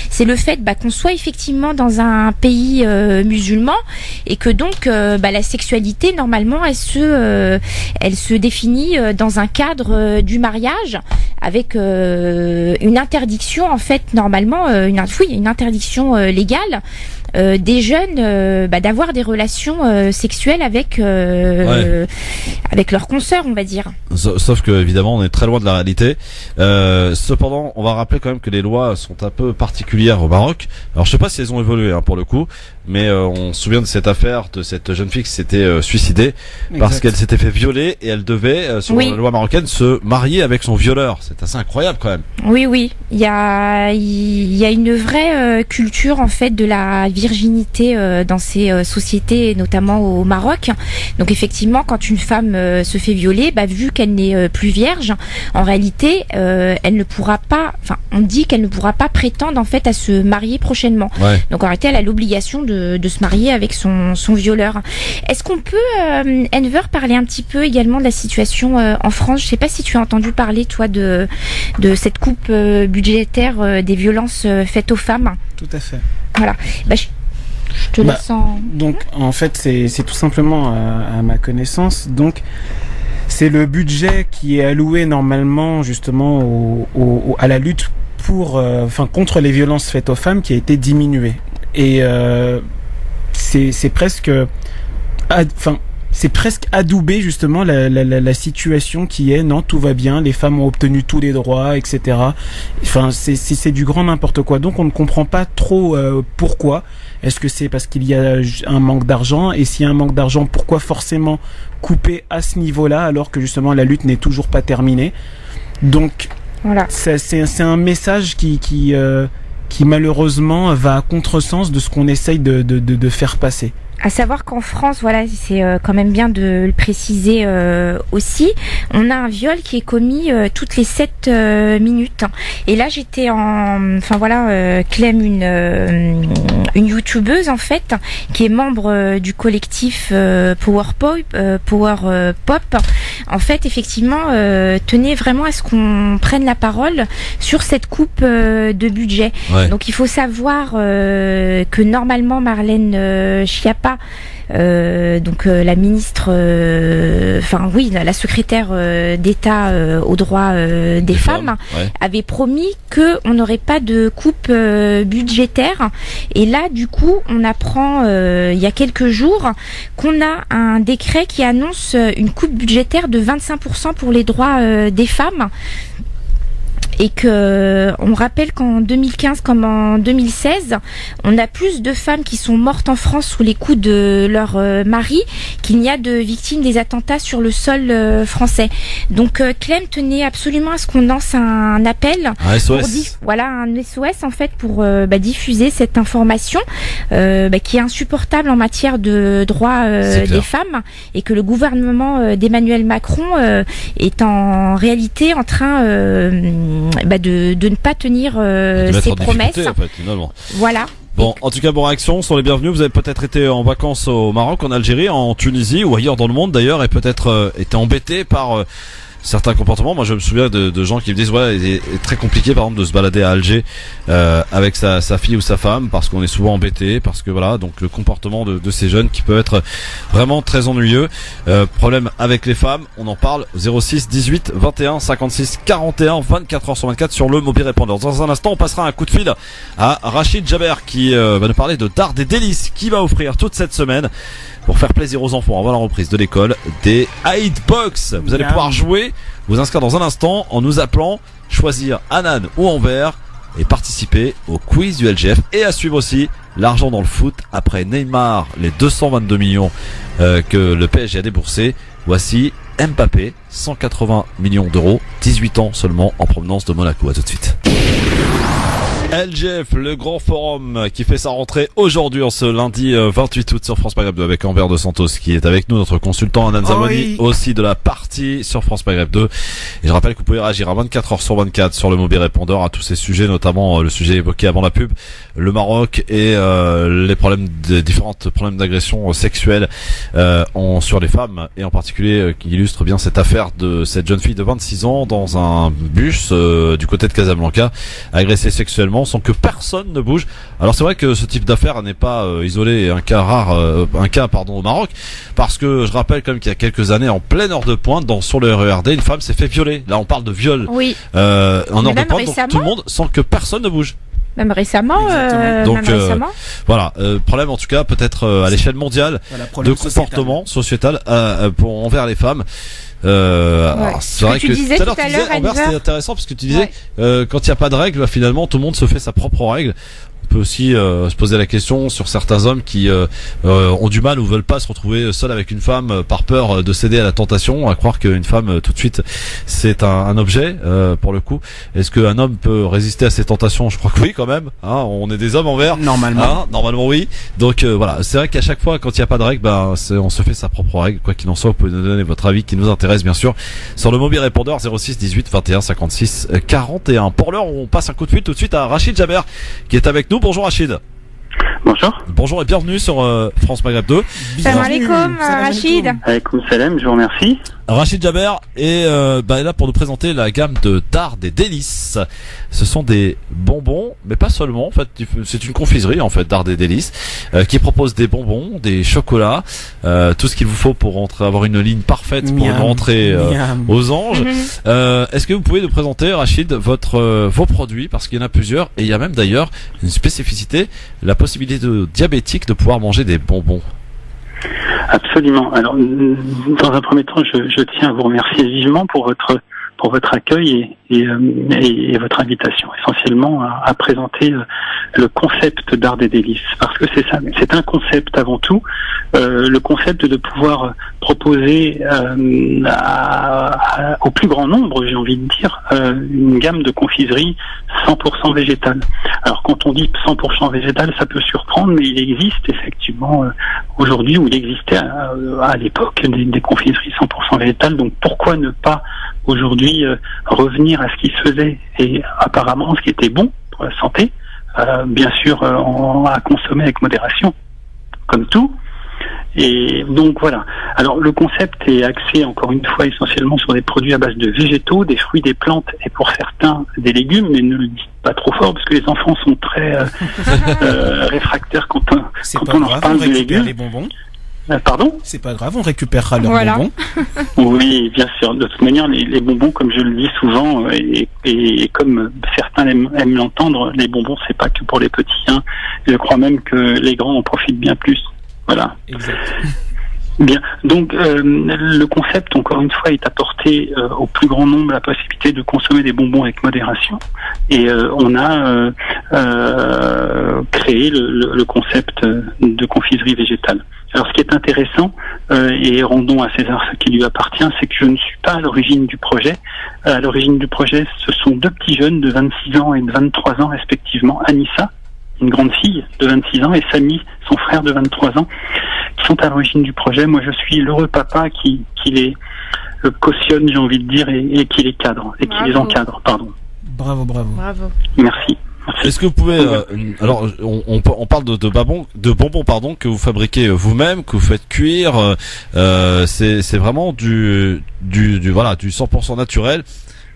c'est le fait qu'on soit effectivement dans un pays musulman et que donc la sexualité normalement elle se définit dans un cadre du mariage avec une interdiction en fait normalement une interdiction légale des jeunes d'avoir des relations sexuelles avec leurs consoeurs, on va dire. Sauf que évidemment on est très loin de la réalité. Cependant, on va rappeler quand même que les lois sont un peu particulières au Maroc. Alors je sais pas si elles ont évolué pour le coup, mais on se souvient de cette affaire de cette jeune fille qui s'était suicidée parce qu'elle s'était fait violer et elle devait, selon la loi marocaine, se marier avec son violeur. C'est assez incroyable quand même. Oui, il y a une vraie culture en fait de la virginité dans ces sociétés, notamment au Maroc. Donc effectivement, quand une femme se fait violer, vu qu'elle n'est plus vierge, en réalité, elle ne pourra pas. Enfin, on dit qu'elle ne pourra pas prétendre en fait à se marier prochainement. Ouais. Donc en réalité, elle a l'obligation de se marier avec son violeur. Est-ce qu'on peut, Enver, parler un petit peu également de la situation en France ? Je sais pas si tu as entendu parler toi de cette coupe budgétaire des violences faites aux femmes. Tout à fait. Voilà. Je te laisse en... Donc en fait c'est tout simplement à ma connaissance. Donc c'est le budget qui est alloué normalement justement à la lutte contre les violences faites aux femmes qui a été diminué. Et c'est presque c'est presque adouber justement la situation qui est non, tout va bien, les femmes ont obtenu tous les droits, etc. Enfin, c'est du grand n'importe quoi. Donc on ne comprend pas trop pourquoi. Est-ce que c'est parce qu'il y a un manque d'argent ? Et s'il y a un manque d'argent, pourquoi forcément couper à ce niveau-là alors que justement la lutte n'est toujours pas terminée ? Donc voilà. C'est un message qui malheureusement va à contresens de ce qu'on essaye de faire passer. À savoir qu'en France, voilà, c'est quand même bien de le préciser aussi, on a un viol qui est commis toutes les 7 minutes. Et là, j'étais Clem, une youtubeuse en fait, qui est membre du collectif Power Pop. En fait, effectivement, tenait vraiment à ce qu'on prenne la parole sur cette coupe de budget. Ouais. Donc, il faut savoir que normalement, Marlène Schiappa, la ministre, la secrétaire d'État aux droits des femmes, avait promis qu'on n'aurait pas de coupe budgétaire. Et là, du coup, on apprend il y a quelques jours qu'on a un décret qui annonce une coupe budgétaire de 25% pour les droits des femmes. Et que on rappelle qu'en 2015 comme en 2016, on a plus de femmes qui sont mortes en France sous les coups de leur mari qu'il n'y a de victimes des attentats sur le sol français. Donc Clem tenait absolument à ce qu'on lance un appel, un SOS. Un SOS en fait pour diffuser cette information qui est insupportable en matière de droits des femmes, et que le gouvernement d'Emmanuel Macron est en réalité en train de ne pas tenir ses promesses. En fait, voilà. Bon, en tout cas, bonne réaction, sont les bienvenus. Vous avez peut-être été en vacances au Maroc, en Algérie, en Tunisie ou ailleurs dans le monde d'ailleurs, et peut-être été embêté par certains comportements. Moi, je me souviens de gens qui me disent ouais, il est très compliqué par exemple de se balader à Alger avec sa fille ou sa femme parce qu'on est souvent embêté, parce que voilà, donc le comportement de ces jeunes qui peut être vraiment très ennuyeux. Problème avec les femmes, on en parle 06 18 21 56 41 24h/24 sur le mobile répondeur. Dans un instant, on passera un coup de fil à Rachid Jaber qui va nous parler de Dard des Délices, qui va offrir toute cette semaine pour faire plaisir aux enfants avant la reprise de l'école des Hitbox. Vous allez pouvoir jouer, vous inscrire dans un instant en nous appelant, choisir Anan ou Anvers et participer au quiz du LGF, et à suivre aussi l'argent dans le foot après Neymar, les 222 millions que le PSG a déboursé. Voici Mbappé, 180 millions d'euros, 18 ans seulement, en provenance de Monaco. À tout de suite. LGF, le grand forum qui fait sa rentrée aujourd'hui en ce lundi 28 août sur France Maghreb 2 avec Anvers de Santos qui est avec nous, notre consultant Anan Zamoni, aussi de la partie sur France Maghreb 2. Et je rappelle que vous pouvez réagir à 24h/24 sur le mobile répondeur à tous ces sujets, notamment le sujet évoqué avant la pub, le Maroc et les problèmes différents problèmes d'agression sexuelle sur les femmes, et en particulier qui illustre bien cette affaire de cette jeune fille de 26 ans dans un bus du côté de Casablanca, agressée sexuellement sans que personne ne bouge. Alors c'est vrai que ce type d'affaire n'est pas isolé, un cas au Maroc, parce que je rappelle quand même qu'il y a quelques années, en pleine heure de pointe, sur le RERD, une femme s'est fait violer. Là on parle de viol en heure de pointe, donc tout le monde, sans que personne ne bouge. Même récemment. Voilà, problème en tout cas peut-être à l'échelle mondiale de comportement sociétal envers les femmes. C'est vrai que tu disais tout à l'heure, c'est intéressant parce que tu disais quand il n'y a pas de règles, finalement tout le monde se fait sa propre règle. On peut aussi se poser la question sur certains hommes qui ont du mal ou veulent pas se retrouver seuls avec une femme par peur de céder à la tentation, à croire qu'une femme tout de suite c'est un objet pour le coup. Est-ce qu'un homme peut résister à ces tentations? Je crois que oui quand même, hein, on est des hommes envers. Normalement. Normalement oui. Donc voilà, c'est vrai qu'à chaque fois quand il n'y a pas de règle, on se fait sa propre règle. Quoi qu'il en soit, vous pouvez nous donner votre avis qui nous intéresse bien sûr sur le mobile répondeur 06 18 21 56 41. Pour l'heure, on passe un coup de fil tout de suite à Rachid Jaber qui est avec nous. Bonjour Rachid. Bonjour. Bonjour et bienvenue sur France Maghreb 2. Salam alaikum Rachid. Alaikum salam, je vous remercie. Rachid Jaber est là pour nous présenter la gamme de Dard des Délices. Ce sont des bonbons, mais pas seulement. En fait, c'est une confiserie en fait, Dard des Délices, qui propose des bonbons, des chocolats, tout ce qu'il vous faut pour avoir une ligne parfaite pour une rentrée aux anges. Est-ce que vous pouvez nous présenter, Rachid, vos produits, parce qu'il y en a plusieurs, et il y a même d'ailleurs une spécificité, la possibilité de diabétiques de pouvoir manger des bonbons. Absolument. Alors, dans un premier temps, je tiens à vous remercier vivement pour votre accueil et votre invitation, essentiellement à présenter le concept Dard des Délices, parce que c'est ça, c'est un concept avant tout, le concept de pouvoir proposer au plus grand nombre, j'ai envie de dire, une gamme de confiserie 100% végétale. Alors quand on dit 100% végétale, ça peut surprendre, mais il existe effectivement aujourd'hui, ou il existait à l'époque, des confiseries 100% végétales, donc pourquoi ne pas aujourd'hui revenir à ce qui se faisait et apparemment ce qui était bon pour la santé, bien sûr à consommer avec modération, comme tout. Et donc voilà. Alors le concept est axé encore une fois essentiellement sur des produits à base de végétaux, des fruits, des plantes et pour certains des légumes, mais ne le dites pas trop fort parce que les enfants sont très réfractaires quand on leur parle de légumes. Les bonbons. Pardon ? C'est pas grave, on récupérera leurs bonbons. Oui, bien sûr. De toute manière, les bonbons, comme je le dis souvent, et comme certains aiment l'entendre, les bonbons, c'est pas que pour les petits. Hein. Je crois même que les grands en profitent bien plus. Voilà. Exact. Bien. Donc, le concept, encore une fois, est apporter au plus grand nombre la possibilité de consommer des bonbons avec modération. Et on a créé le concept de confiserie végétale. Alors, ce qui est intéressant, et rendons à César ce qui lui appartient, c'est que je ne suis pas à l'origine du projet. À l'origine du projet, ce sont deux petits jeunes de 26 ans et de 23 ans respectivement, Anissa, une grande fille de 26 ans, et Samy, son frère de 23 ans, qui sont à l'origine du projet. Moi, je suis l'heureux papa qui les cautionne, j'ai envie de dire, et qui les cadre, et qui les encadre, pardon. Bravo. Merci. Est-ce que vous pouvez alors on parle de bonbons pardon que vous fabriquez vous-même, que vous faites cuire, c'est vraiment du 100% naturel,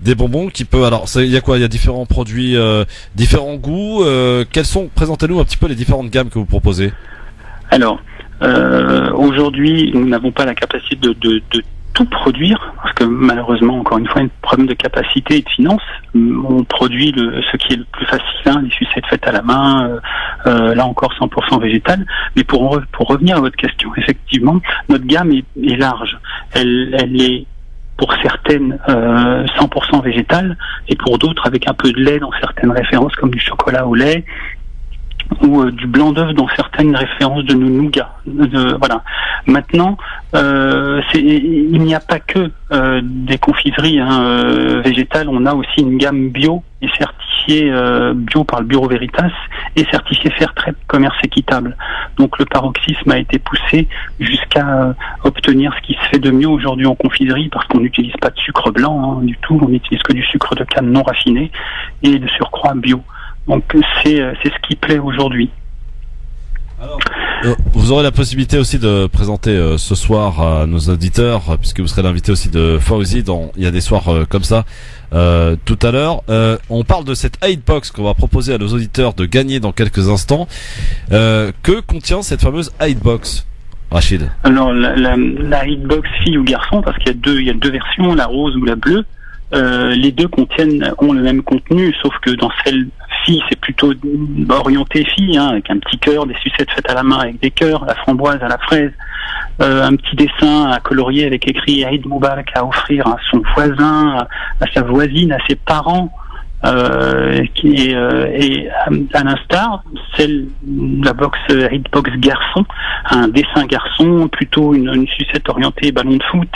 des bonbons qui peut alors il y a quoi, il y a différents produits, différents goûts, présentez-nous un petit peu les différentes gammes que vous proposez. Alors aujourd'hui, nous n'avons pas la capacité de tout produire, parce que malheureusement, encore une fois, un problème de capacité et de finances. On produit ce qui est le plus facile, les sucettes faites à la main, là encore 100% végétal. Mais pour revenir à votre question, effectivement, notre gamme est large. Elle est pour certaines 100% végétale, et pour d'autres avec un peu de lait dans certaines références, comme du chocolat au lait, ou du blanc d'œuf dans certaines références de nougat. Voilà. Maintenant, il n'y a pas que des confiseries végétales. On a aussi une gamme bio et certifiée bio par le Bureau Veritas et certifiée Fairtrade, commerce équitable. Donc le paroxysme a été poussé jusqu'à obtenir ce qui se fait de mieux aujourd'hui en confiserie, parce qu'on n'utilise pas de sucre blanc du tout. On n'utilise que du sucre de canne non raffiné et de surcroît bio. Donc c'est ce qui plaît aujourd'hui. Alors, vous aurez la possibilité aussi de présenter ce soir à nos auditeurs, puisque vous serez l'invité aussi de Fauzi il y a des soirs comme ça tout à l'heure. On parle de cette Hitbox qu'on va proposer à nos auditeurs de gagner dans quelques instants. Que contient cette fameuse Hitbox, Rachid? Alors la Hitbox fille ou garçon, parce qu'il y a deux versions, la rose ou la bleue. Les deux ont le même contenu, sauf que dans celle fille, c'est plutôt orienté fille, avec un petit cœur, des sucettes faites à la main avec des cœurs, la framboise à la fraise, un petit dessin à colorier avec écrit Eid Moubarak à offrir à son voisin, à sa voisine, à ses parents. Et à l'instar, la box Hitbox garçon, un dessin garçon, plutôt une sucette orientée ballon de foot,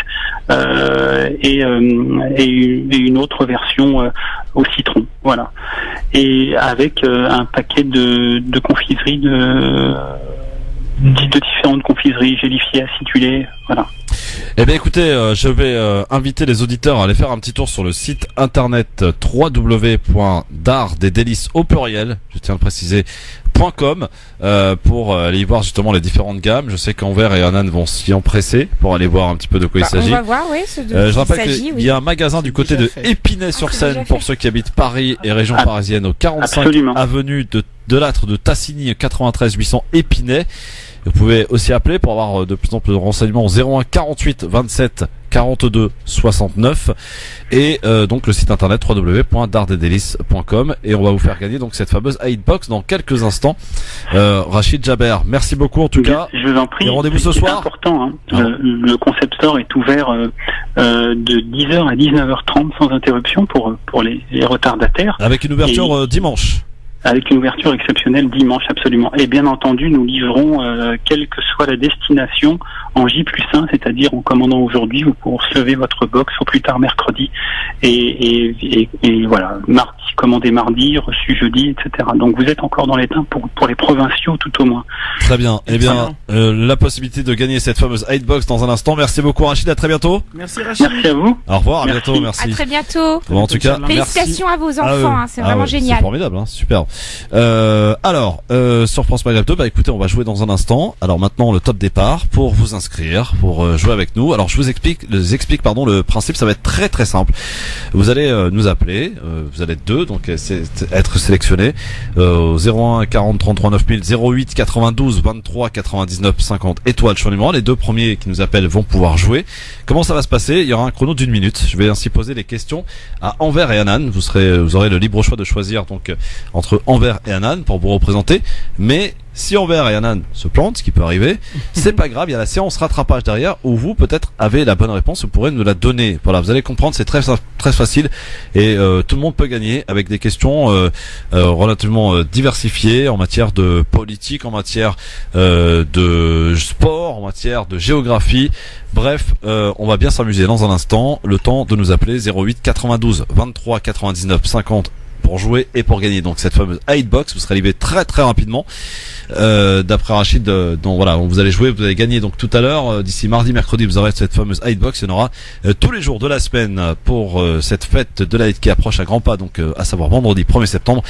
et une autre version au citron, voilà. Et avec un paquet de confiseries de différentes confiseries gélifiées, acidulées, voilà. Eh bien écoutez, je vais inviter les auditeurs à aller faire un petit tour sur le site internet www.dartdesdélices au pluriel, je tiens à le préciser, .com, pour aller y voir justement les différentes gammes. Je sais qu'Envers et Anan vont s'y empresser pour aller voir un petit peu de quoi il s'agit. On va voir, oui. Je rappelle qu'il y a un magasin du côté de Épinay-sur-Seine pour ceux qui habitent Paris et région parisienne, au 45 avenue de Lattre de Tassigny, 93 800 Épinay. Vous pouvez aussi appeler pour avoir de plus en plus de renseignements au 01 48 27 42 69 et donc le site internet www.dartdesdélices.com, et on va vous faire gagner donc cette fameuse Hitbox dans quelques instants. Rachid Jaber, merci beaucoup en tout cas. Je vous en prie. Et rendez-vous ce soir. C'est important. Le concept store est ouvert de 10h à 19h30 sans interruption pour les retardataires. Avec une ouverture dimanche. Avec une ouverture exceptionnelle dimanche, absolument. Et bien entendu, nous livrons, quelle que soit la destination, en J+1, c'est-à-dire en commandant aujourd'hui, vous recevez votre box au plus tard mercredi. Et voilà, mardi, commandé mardi, reçu jeudi, etc. Donc vous êtes encore dans les temps pour les provinciaux tout au moins. Très bien. Eh bien, la possibilité de gagner cette fameuse Hitbox dans un instant. Merci beaucoup Rachid, à très bientôt. Merci Rachid. Merci à vous. Au revoir, à bientôt, merci. À très bientôt. Bon, en tout cas, félicitations à vos enfants, c'est vraiment génial. C'est formidable, super. Alors, sur France Maghreb 2, écoutez, on va jouer dans un instant. Alors maintenant, le top départ pour vous inscrire, pour jouer avec nous. Alors, je vous explique, le principe, ça va être très très simple. Vous allez nous appeler, vous allez être deux, donc être sélectionné au 01 40 33 9000, 08 92 23 99 50 étoiles sur le numéro. Les deux premiers qui nous appellent vont pouvoir jouer. Comment ça va se passer? Il y aura un chrono d'1 minute. Je vais ainsi poser les questions à Envers et Anan. Vous aurez le libre choix de choisir donc entre Envers et Anan pour vous représenter, mais si Envers et Anan se plantent, ce qui peut arriver, c'est pas grave, il y a la séance rattrapage derrière où vous peut-être avez la bonne réponse, vous pourrez nous la donner. Voilà, vous allez comprendre, c'est très très facile et tout le monde peut gagner avec des questions relativement diversifiées en matière de politique, en matière de sport, en matière de géographie. Bref, on va bien s'amuser dans un instant. Le temps de nous appeler 08 92 23 99 50 pour jouer et pour gagner donc cette fameuse Hitbox. Vous serez livré très très rapidement. D'après Rachid, donc voilà, vous allez jouer, vous allez gagner donc tout à l'heure. D'ici mardi, mercredi, vous aurez cette fameuse Hitbox. Il y en aura tous les jours de la semaine pour cette fête de la hit qui approche à grands pas, donc à savoir vendredi 1er septembre.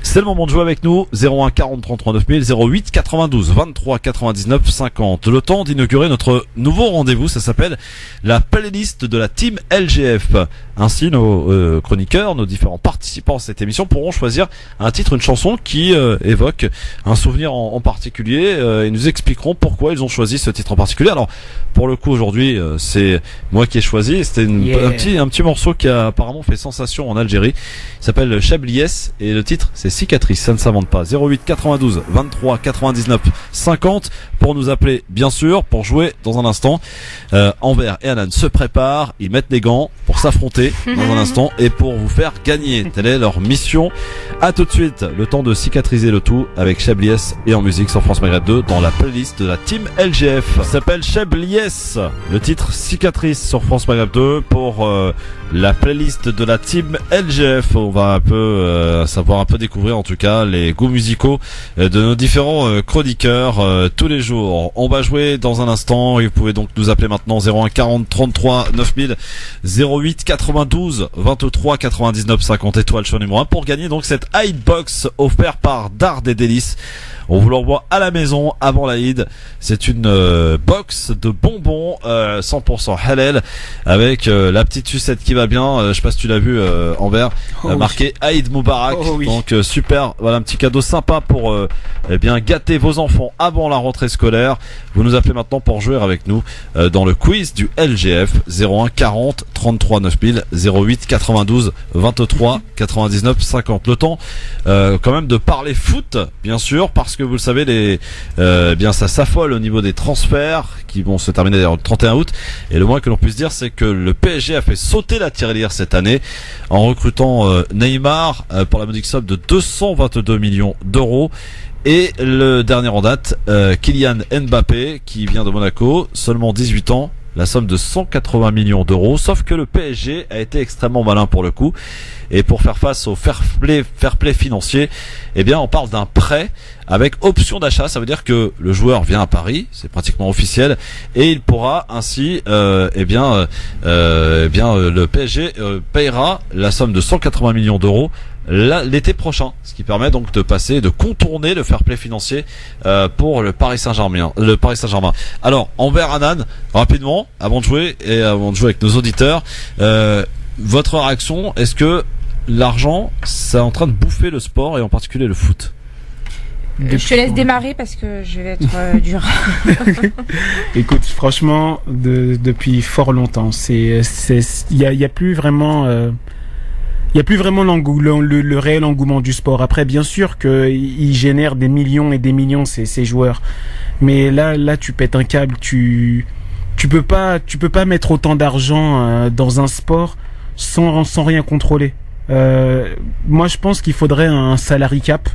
C'est le moment de jouer avec nous. 01 40 33 9000, 08 92 23 99 50. Le temps d'inaugurer notre nouveau rendez-vous. Ça s'appelle la playlist de la team LGF. Ainsi, nos chroniqueurs, nos différents participants à cette émission pourront choisir un titre, une chanson qui évoque un souvenir en particulier. Ils nous expliqueront pourquoi ils ont choisi ce titre en particulier. Alors, pour le coup, aujourd'hui, c'est moi qui ai choisi. C'était un petit morceau qui a apparemment fait sensation en Algérie. Il s'appelle Chabliès et le titre, c'est Cicatrice. Ça ne s'invente pas. 08 92 23 99 50 pour nous appeler, bien sûr, pour jouer dans un instant. Enver et Anan se préparent. Ils mettent les gants pour s'affronter dans un instant et pour vous faire gagner. Telle est leur mission. À tout de suite. Le temps de cicatriser le tout avec Chabliès et en musique sur France Maghreb 2 dans la playlist de la team LGF. Ça s'appelle Chabliès. Le titre Cicatrice sur France Maghreb 2 pour la playlist de la team LGF. On va un peu savoir un peu découvrir en tout cas les goûts musicaux de nos différents chroniqueurs tous les jours. On va jouer dans un instant et vous pouvez donc nous appeler maintenant 01 40 33 9000, 08 92 23 99 50 étoiles sur numéro 1 pour gagner donc cette Hitbox offerte par Dard et Délices. On vous l'envoie à la maison avant la Eid. C'est une box de bonbons 100% halal avec la petite sucette qui va bien. Je sais pas si tu l'as vu Enver, marqué Eid Moubarak. Donc super, voilà un petit cadeau sympa pour bien gâter vos enfants avant la rentrée scolaire. Vous nous appelez maintenant pour jouer avec nous dans le quiz du LGF 01 40 33 9000, 08 92 23 99 50. Le temps quand même de parler foot, bien sûr, parce que vous le savez, bien ça s'affole au niveau des transferts qui vont se terminer d'ailleurs le 31 août. Et le moins que l'on puisse dire, c'est que le PSG a fait sauter la tirelire cette année en recrutant Neymar pour la modique somme de 222 millions d'euros. Et le dernier en date, Kylian Mbappé, qui vient de Monaco, seulement 18 ans, la somme de 180 millions d'euros. Sauf que le PSG a été extrêmement malin pour le coup. Et pour faire face au fair play financier, eh bien, on parle d'un prêt avec option d'achat. Ça veut dire que le joueur vient à Paris, c'est pratiquement officiel, et il pourra ainsi, le PSG payera la somme de 180 millions d'euros l'été prochain, ce qui permet donc de contourner le fair play financier pour le Paris Saint-Germain. Alors, Enver Anan, rapidement, avant de jouer avec nos auditeurs, votre réaction, est-ce que l'argent, c'est en train de bouffer le sport et en particulier le foot? Je te laisse démarrer parce que je vais être dur. Écoute, franchement, depuis fort longtemps, il y a plus vraiment. Il n'y a plus vraiment le réel engouement du sport. Après, bien sûr qu'ils génèrent des millions et des millions ces joueurs, mais là tu pètes un câble. Tu peux pas mettre autant d'argent dans un sport sans rien contrôler. Moi, je pense qu'il faudrait un salary cap,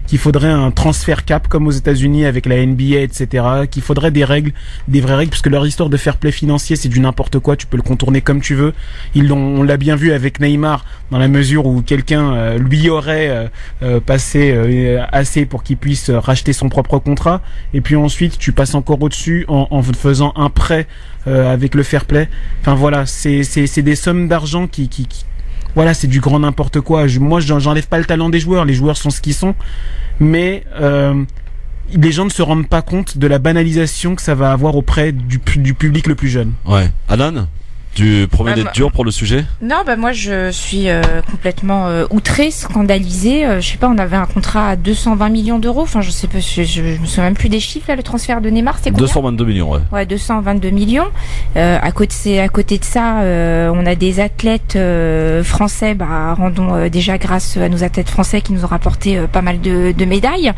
qu'il faudrait un transfert cap comme aux États-Unis avec la NBA, etc. Qu'il faudrait des vraies règles, parce que leur histoire de fair play financier, c'est du n'importe quoi. Tu peux le contourner comme tu veux. On l'a bien vu avec Neymar, dans la mesure où quelqu'un lui aurait passé assez pour qu'il puisse racheter son propre contrat. Et puis ensuite, tu passes encore au-dessus en faisant un prêt avec le fair play. Enfin voilà, c'est des sommes d'argent qui voilà, c'est du grand n'importe quoi. Moi, j'enlève pas le talent des joueurs. Les joueurs sont ce qu'ils sont. Mais les gens ne se rendent pas compte de la banalisation que ça va avoir auprès du public le plus jeune. Ouais. Alan, tu promets d'être dur pour le sujet? Non, moi je suis complètement outrée, scandalisée. Je sais pas, on avait un contrat à 220 millions d'euros. Enfin, je sais pas, je me souviens même plus des chiffres là. Le transfert de Neymar, c'est combien? 222 millions, ouais. Ouais, 222 millions. À côté de ça, on a des athlètes français. Rendons déjà grâce à nos athlètes français qui nous ont rapporté pas mal de médailles,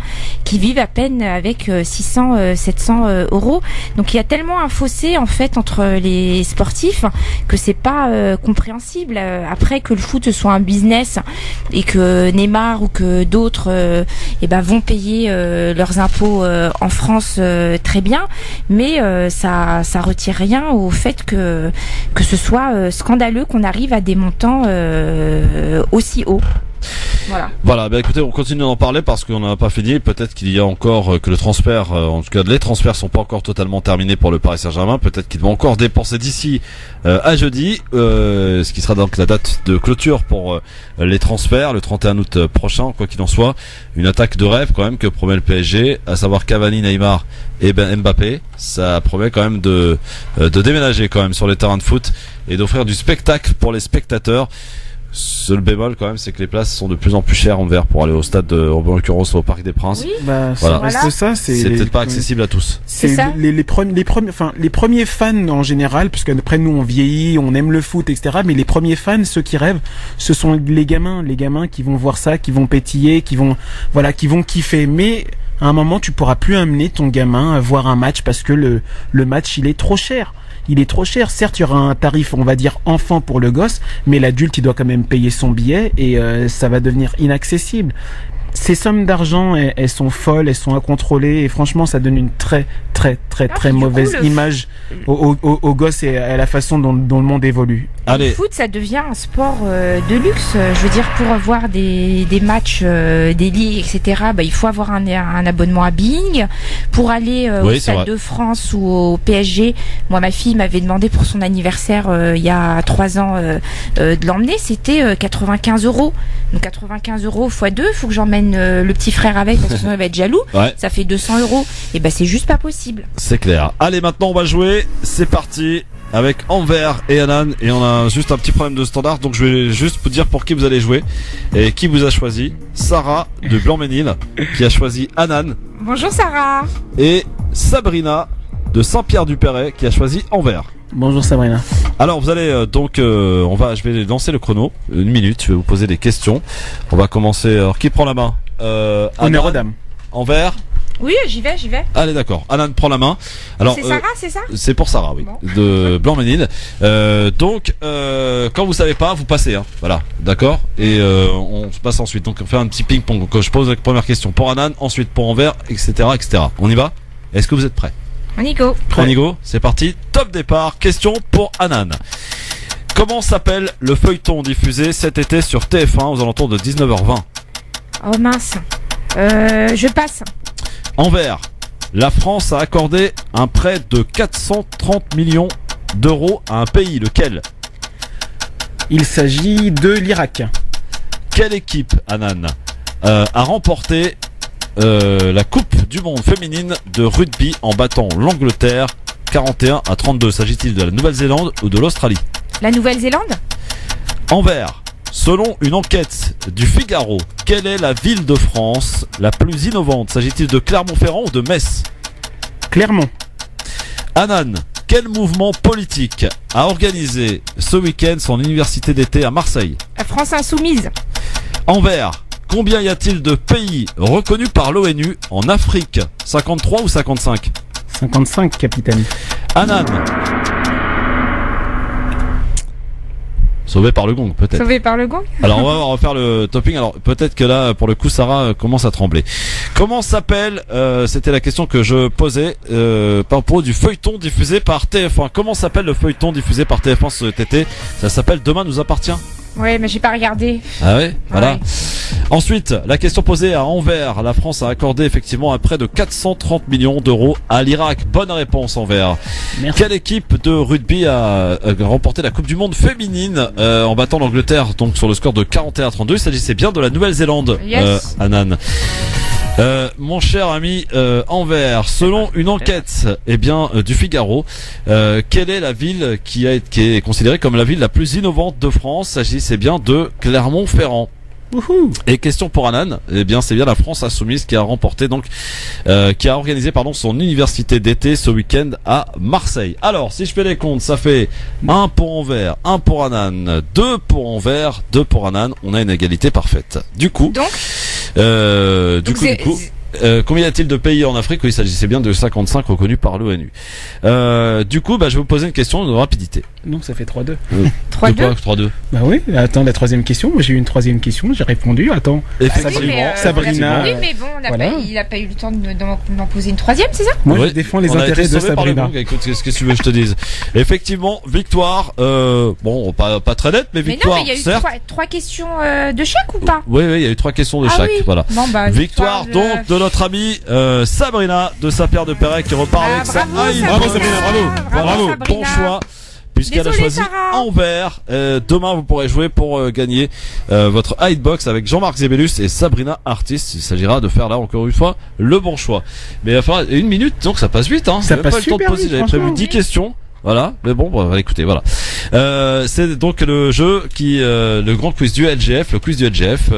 qui vivent à peine avec 600, 700 euros. Donc il y a tellement un fossé en fait entre les sportifs que c'est pas compréhensible. Après, que le foot soit un business et que Neymar ou que d'autres vont payer leurs impôts en France, très bien, mais ça retire rien au fait que ce soit scandaleux qu'on arrive à des montants aussi hauts. Voilà, bah écoutez, on continue d'en parler parce qu'on n'a pas fini. Peut-être qu'il y a encore que le transfert, en tout cas les transferts sont pas encore totalement terminés pour le Paris Saint-Germain. Peut-être qu'ils vont encore dépenser d'ici à jeudi, ce qui sera donc la date de clôture pour les transferts, le 31 août prochain. Quoi qu'il en soit, une attaque de rêve quand même que promet le PSG, à savoir Cavani, Neymar et Mbappé. Ça promet quand même de déménager quand même sur les terrains de foot et d'offrir du spectacle pour les spectateurs. Seul bémol quand même, c'est que les places sont de plus en plus chères en vert pour aller au stade, en l'occurrence au Parc des Princes. Oui. Voilà. Reste ça, c'est peut-être pas accessible à tous. C'est les premiers fans en général, parce qu'après nous on vieillit, on aime le foot, etc. Mais les premiers fans, ceux qui rêvent, ce sont les gamins qui vont voir ça, qui vont pétiller, qui vont kiffer. Mais à un moment, tu pourras plus amener ton gamin à voir un match parce que le match il est trop cher. Il est trop cher. Certes, il y aura un tarif, on va dire, enfant pour le gosse, mais l'adulte, il doit quand même payer son billet et ça va devenir inaccessible. Ces sommes d'argent, elles sont folles, elles sont incontrôlées et franchement, ça donne une très mauvaise image aux gosses et à la façon dont le monde évolue. Le foot, ça devient un sport de luxe. Je veux dire, pour avoir des matchs, des ligues, etc., il faut avoir un abonnement à Bing. Pour aller au Stade de France ou au PSG, moi, ma fille m'avait demandé pour son anniversaire il y a 3 ans de l'emmener. C'était 95 €. Donc 95 € x 2, il faut que j'emmène le petit frère avec parce que sinon il va être jaloux. Ça fait 200 €. Et c'est juste pas possible. C'est clair. Allez, maintenant on va jouer. C'est parti avec Anvers et Anan. Et on a juste un petit problème de standard. Donc je vais juste vous dire pour qui vous allez jouer et qui vous a choisi. Sarah de Blanc-Ménil qui a choisi Anan. Bonjour Sarah. Et Sabrina de Saint-Pierre-du-Perret qui a choisi Anvers. Bonjour Sabrina. Alors vous allez je vais lancer le chrono. 1 minute, je vais vous poser des questions. On va commencer. Alors qui prend la main? Honneur aux dames. Envers. Oui, j'y vais. Allez, d'accord. Anan prend la main. Alors c'est Sarah, c'est ça? C'est pour Sarah, oui. Bon. De Blanc-Ménil. Quand vous savez pas, vous passez. Voilà, d'accord. Et on se passe ensuite. Donc on fait un petit ping-pong. Donc je pose la première question pour Anan, ensuite pour Anvers, etc., etc. On y va? Est-ce que vous êtes prêts? On y go. C'est parti. Top départ. Question pour Anan. Comment s'appelle le feuilleton diffusé cet été sur TF1 aux alentours de 19h20? Oh mince. Je passe. Anvers. La France a accordé un prêt de 430 millions d'euros à un pays. Lequel? Il s'agit de l'Irak. Quelle équipe, Anan, a remporté la Coupe du Monde féminine de rugby en battant l'Angleterre 41-32? S'agit-il de la Nouvelle-Zélande ou de l'Australie? La Nouvelle-Zélande. Anvers. Selon une enquête du Figaro, quelle est la ville de France la plus innovante? S'agit-il de Clermont-Ferrand ou de Metz? Clermont. Anan, quel mouvement politique a organisé ce week-end son université d'été à Marseille? La France Insoumise. Anvers. Combien y a-t-il de pays reconnus par l'ONU en Afrique? 53 ou 55? 55, capitaine. Anan. Sauvé par le gong, peut-être. Sauvé par le gong. Alors on va refaire le topping. Alors peut-être que là, pour le coup, Sarah commence à trembler. Comment s'appelle, c'était la question que je posais, par propos du feuilleton diffusé par TF1. Comment s'appelle le feuilleton diffusé par TF1 cet été? Ça s'appelle Demain nous appartient. Ouais, mais j'ai pas regardé. Ah ouais, voilà. Ensuite, la question posée à Anvers. La France a accordé effectivement un prêt de 430 millions d'euros à l'Irak. Bonne réponse, Anvers. Merci. Quelle équipe de rugby a remporté la Coupe du Monde féminine en battant l'Angleterre donc sur le score de 41-32? Il s'agissait bien de la Nouvelle-Zélande, yes. Anan. Mon cher ami Anvers, selon une enquête du Figaro, quelle est la ville qui est considérée comme la ville la plus innovante de France? S'agissait bien de Clermont-Ferrand. Et question pour Anan, c'est bien la France Insoumise qui a remporté qui a organisé son université d'été ce week-end à Marseille. Alors si je fais les comptes, ça fait 1 pour Anvers, 1 pour Anan, 2 pour Anvers, 2 pour Anan. On a une égalité parfaite. Du coup, combien y a-t-il de pays en Afrique? Oui, il s'agissait bien de 55 reconnus par l'ONU. Je vais vous poser une question de rapidité. Non, ça fait 3-2. 3-2. 3-2. Bah oui, attends, la troisième question. Moi, j'ai eu une troisième question, j'ai répondu. Attends. Effectivement. Sabrina. Oui, mais bon, Voilà. il n'a pas eu le temps d'en poser une troisième, c'est ça? Moi, je défends les intérêts de Sabrina. Écoute, qu'est-ce que tu veux que je te dise? Effectivement, victoire. Bon, pas très nette, mais victoire. Mais non, mais il y a eu certes. trois questions de chaque ou pas? Oui, il y a eu 3 questions de chaque. Oui. Voilà. Bon, bah, victoire donc de notre amie Sabrina de Saint-Pierre de Perret qui repart avec sa Sabrina, bravo. Bon choix. Puisqu'elle a choisi Anvers. Demain, vous pourrez jouer pour gagner votre Hitbox avec Jean-Marc Zébélus et Sabrina Artist. Il s'agira de faire là, encore une fois, le bon choix. Mais il va falloir 1 minute, donc ça passe vite. Hein. Ça passe pas le temps de super poser. vite, J'avais prévu 10 questions. Voilà, mais bon, écoutez, voilà. C'est donc le jeu le grand quiz du LGF, le quiz du LGF,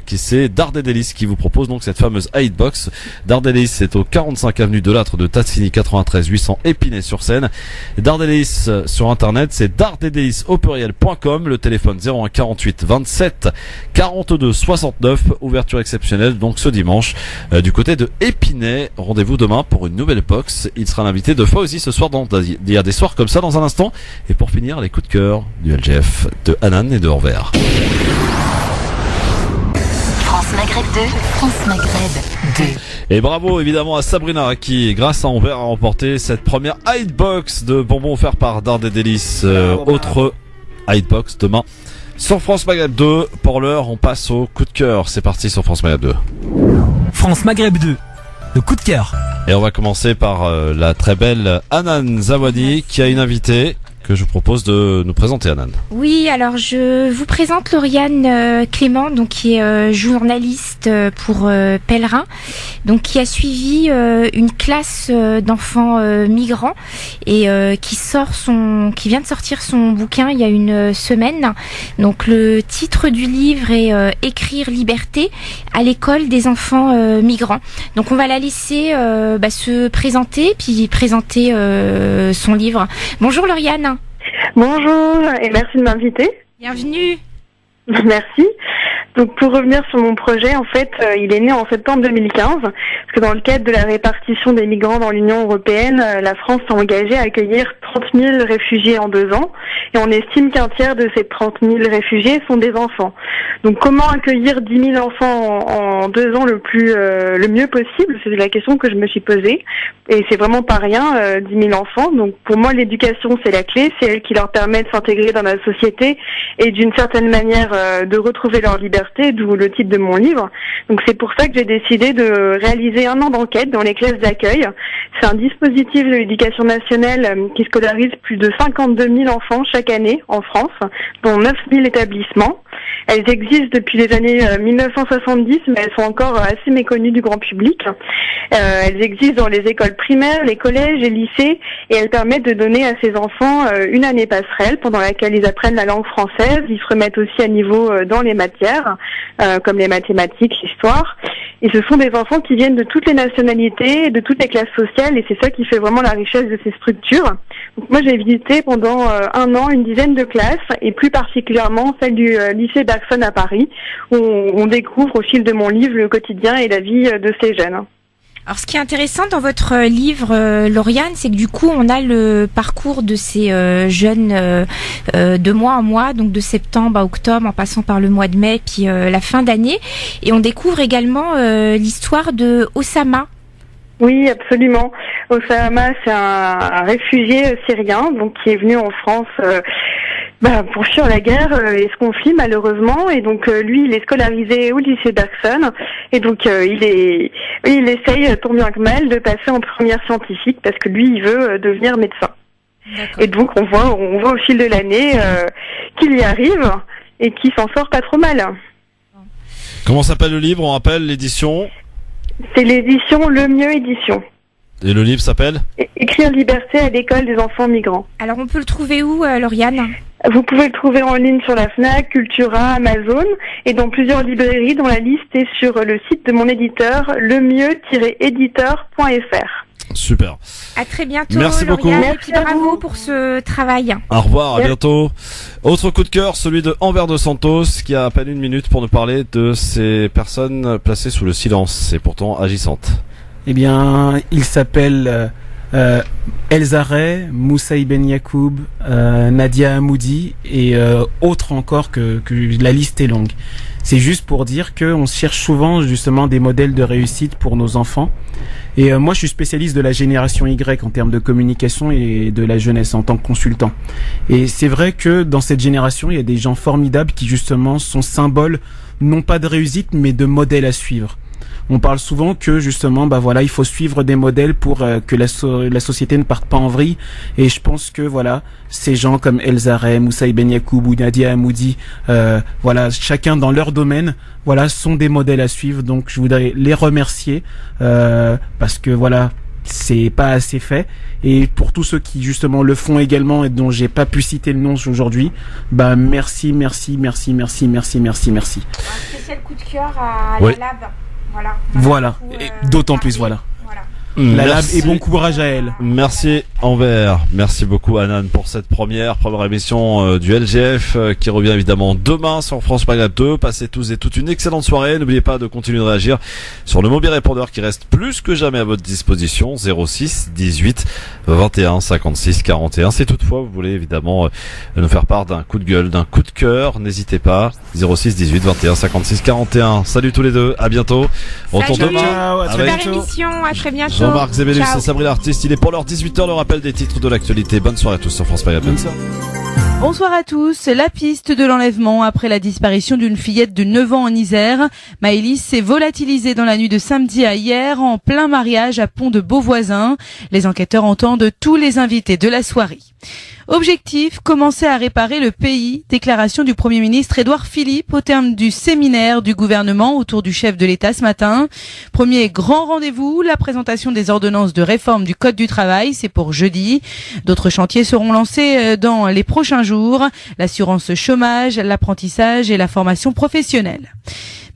qui c'est Dardedelis qui vous propose donc cette fameuse Hitbox. Dardedelis, c'est au 45 avenue de Lattre de Tassigny, 93 800 Épinay-sur-Seine. Dardedelis sur internet, c'est dardedelis.com, le téléphone 01 48 27 42 69, ouverture exceptionnelle donc ce dimanche du côté de Épinay. Rendez-vous demain pour une nouvelle box. Il sera l'invité de Fauzi ce soir. Il y a des soirs comme ça dans un instant. Et pour finir, les coups de cœur du LGF de Hanan et de Anvers. France Maghreb 2, France Maghreb 2. Et bravo évidemment à Sabrina qui, grâce à Anvers, a remporté cette première Hitbox de bonbons offert par Dardedelis. Autre Hitbox demain sur France Maghreb 2. Pour l'heure, on passe au coup de cœur. C'est parti sur France Maghreb 2. France Maghreb 2. Le coup de cœur. Et on va commencer par la très belle Hanan Zawadi qui a une invitée que je vous propose de nous présenter, Hanan. Oui, alors je vous présente Lauriane Clément, donc qui est journaliste pour Pèlerin, donc qui a suivi une classe d'enfants migrants et qui vient de sortir son bouquin il y a une semaine. Donc le titre du livre est Écrire liberté à l'école des enfants migrants. Donc on va la laisser se présenter puis présenter son livre. Bonjour Lauriane. Bonjour et merci de m'inviter. Bienvenue. Merci. Donc pour revenir sur mon projet, en fait, il est né en septembre 2015, parce que dans le cadre de la répartition des migrants dans l'Union européenne, la France s'est engagée à accueillir 30 000 réfugiés en 2 ans, et on estime qu'un tiers de ces 30 000 réfugiés sont des enfants. Donc comment accueillir 10 000 enfants en 2 ans le mieux possible? C'est la question que je me suis posée, et c'est vraiment pas rien, 10 000 enfants. Donc pour moi, l'éducation, c'est la clé, c'est elle qui leur permet de s'intégrer dans la société et d'une certaine manière de retrouver leur liberté, d'où le titre de mon livre. Donc c'est pour ça que j'ai décidé de réaliser 1 an d'enquête dans les classes d'accueil. C'est un dispositif de l'éducation nationale qui scolarise plus de 52 000 enfants chaque année en France, dont 9 000 établissements. Elles existent depuis les années 1970, mais elles sont encore assez méconnues du grand public. Elles existent dans les écoles primaires, les collèges et lycées, et elles permettent de donner à ces enfants une année passerelle pendant laquelle ils apprennent la langue française. Ils se remettent aussi à niveau dans les matières, comme les mathématiques, l'histoire. Et ce sont des enfants qui viennent de toutes les nationalités, de toutes les classes sociales, et c'est ça qui fait vraiment la richesse de ces structures. Donc moi, j'ai visité pendant 1 an une dizaine de classes, et plus particulièrement celle du lycée Bergson à Paris, où on découvre au fil de mon livre le quotidien et la vie de ces jeunes. Alors, ce qui est intéressant dans votre livre, Lauriane, c'est que du coup, on a le parcours de ces jeunes de mois en mois, donc de septembre à octobre, en passant par le mois de mai, puis la fin d'année. Et on découvre également l'histoire de Osama. Oui, absolument. Osama, c'est un réfugié syrien, donc qui est venu en France pour fuir la guerre et ce conflit malheureusement, et donc lui il est scolarisé au lycée Bergson, et donc il essaye tant bien que mal de passer en première scientifique parce que lui il veut devenir médecin. Et donc on voit au fil de l'année qu'il y arrive et qu'il s'en sort pas trop mal. Comment s'appelle le livre? On rappelle l'édition? C'est l'édition Le Mieux Édition. Et le livre s'appelle Écrire liberté à l'école des enfants migrants. Alors on peut le trouver où, Lauriane? Vous pouvez le trouver en ligne sur la Fnac, Cultura, Amazon et dans plusieurs librairies dont la liste est sur le site de mon éditeur, lemieux-éditeur.fr. Super. À très bientôt. Merci beaucoup. Lauriane, et puis bravo pour ce travail. Au revoir, à bientôt. Autre coup de cœur, celui de Anvers de Santos, qui a à peine 1 minute pour nous parler de ces personnes placées sous le silence et pourtant agissantes. Eh bien, il s'appelle Elsa Ray, Moussaï Ben Yacoub, Nadia Hamoudi et autres encore que la liste est longue. C'est juste pour dire qu'on cherche souvent justement des modèles de réussite pour nos enfants. Et moi, je suis spécialiste de la génération Y en termes de communication et de la jeunesse en tant que consultant. Et c'est vrai que dans cette génération, il y a des gens formidables qui justement sont symboles non pas de réussite mais de modèles à suivre. On parle souvent que justement, il faut suivre des modèles pour que la société ne parte pas en vrille. Et je pense que ces gens comme Elsa Ray, Moussaï Ben Yacoub ou Nadia Hamoudi, chacun dans leur domaine, sont des modèles à suivre. Donc je voudrais les remercier parce que c'est pas assez fait. Et pour tous ceux qui justement le font également et dont j'ai pas pu citer le nom aujourd'hui, merci. Un spécial coup de cœur à la Lab. Voilà. Et d'autant plus, La Lab et bon courage à elle. Merci Envers, merci beaucoup Anan pour cette première émission du LGF qui revient évidemment demain sur France Maghreb 2. Passez tous et toutes une excellente soirée. N'oubliez pas de continuer de réagir sur le mobile répondeur qui reste plus que jamais à votre disposition, 06 18 21 56 41. Si toutefois vous voulez évidemment nous faire part d'un coup de gueule, d'un coup de cœur, n'hésitez pas, 06 18 21 56 41. Salut tous les deux, à bientôt. On retourne demain. Ciao, à très bientôt. Émission, à très bientôt. Jean-Marc Zébélus et Sabrina Artiste, il est pour l'heure 18h, le rappel des titres de l'actualité. Bonne soirée à tous sur France Maghreb. Bonsoir à tous. La piste de l'enlèvement après la disparition d'une fillette de 9 ans en Isère. Maëlys s'est volatilisée dans la nuit de samedi à hier en plein mariage à Pont de Beauvoisin. Les enquêteurs entendent tous les invités de la soirée. Objectif, commencer à réparer le pays. Déclaration du Premier ministre Édouard Philippe au terme du séminaire du gouvernement autour du chef de l'État ce matin. Premier grand rendez-vous, la présentation des ordonnances de réforme du Code du travail, c'est pour jeudi. D'autres chantiers seront lancés dans les prochains jours. L'assurance chômage, l'apprentissage et la formation professionnelle.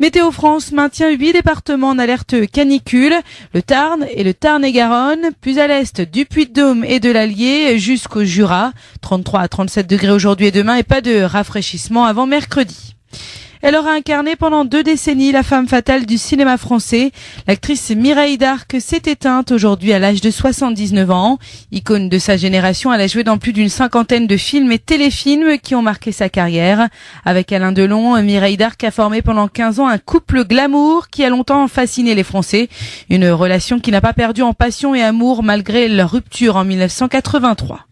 Météo France maintient 8 départements en alerte canicule, le Tarn et le Tarn-et-Garonne, plus à l'est du Puy-de-Dôme et de l'Allier jusqu'au Jura, 33 à 37 degrés aujourd'hui et demain et pas de rafraîchissement avant mercredi. Elle aura incarné pendant 2 décennies la femme fatale du cinéma français. L'actrice Mireille Darc s'est éteinte aujourd'hui à l'âge de 79 ans. Icône de sa génération, elle a joué dans plus d'une 50aine de films et téléfilms qui ont marqué sa carrière. Avec Alain Delon, Mireille Darc a formé pendant 15 ans un couple glamour qui a longtemps fasciné les Français. Une relation qui n'a pas perdu en passion et amour malgré leur rupture en 1983.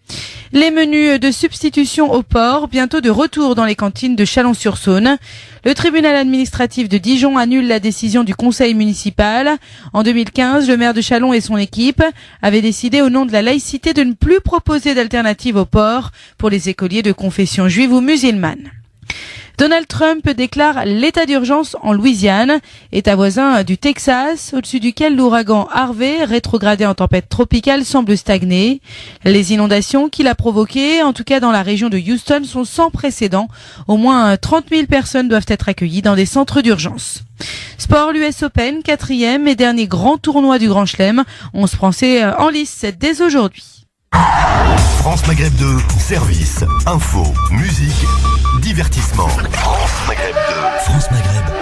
Les menus de substitution au port, bientôt de retour dans les cantines de Chalon-sur-Saône. Le tribunal administratif de Dijon annule la décision du conseil municipal. En 2015, le maire de Chalon et son équipe avaient décidé au nom de la laïcité de ne plus proposer d'alternative au port pour les écoliers de confession juive ou musulmane. Donald Trump déclare l'état d'urgence en Louisiane, État voisin du Texas, au-dessus duquel l'ouragan Harvey, rétrogradé en tempête tropicale, semble stagner. Les inondations qu'il a provoquées, en tout cas dans la région de Houston, sont sans précédent. Au moins 30 000 personnes doivent être accueillies dans des centres d'urgence. Sport, l'US Open, 4e et dernier grand tournoi du Grand Chelem. 11 Français en lice dès aujourd'hui. France Maghreb 2, service, info, musique, divertissement. France Maghreb 2. France Maghreb.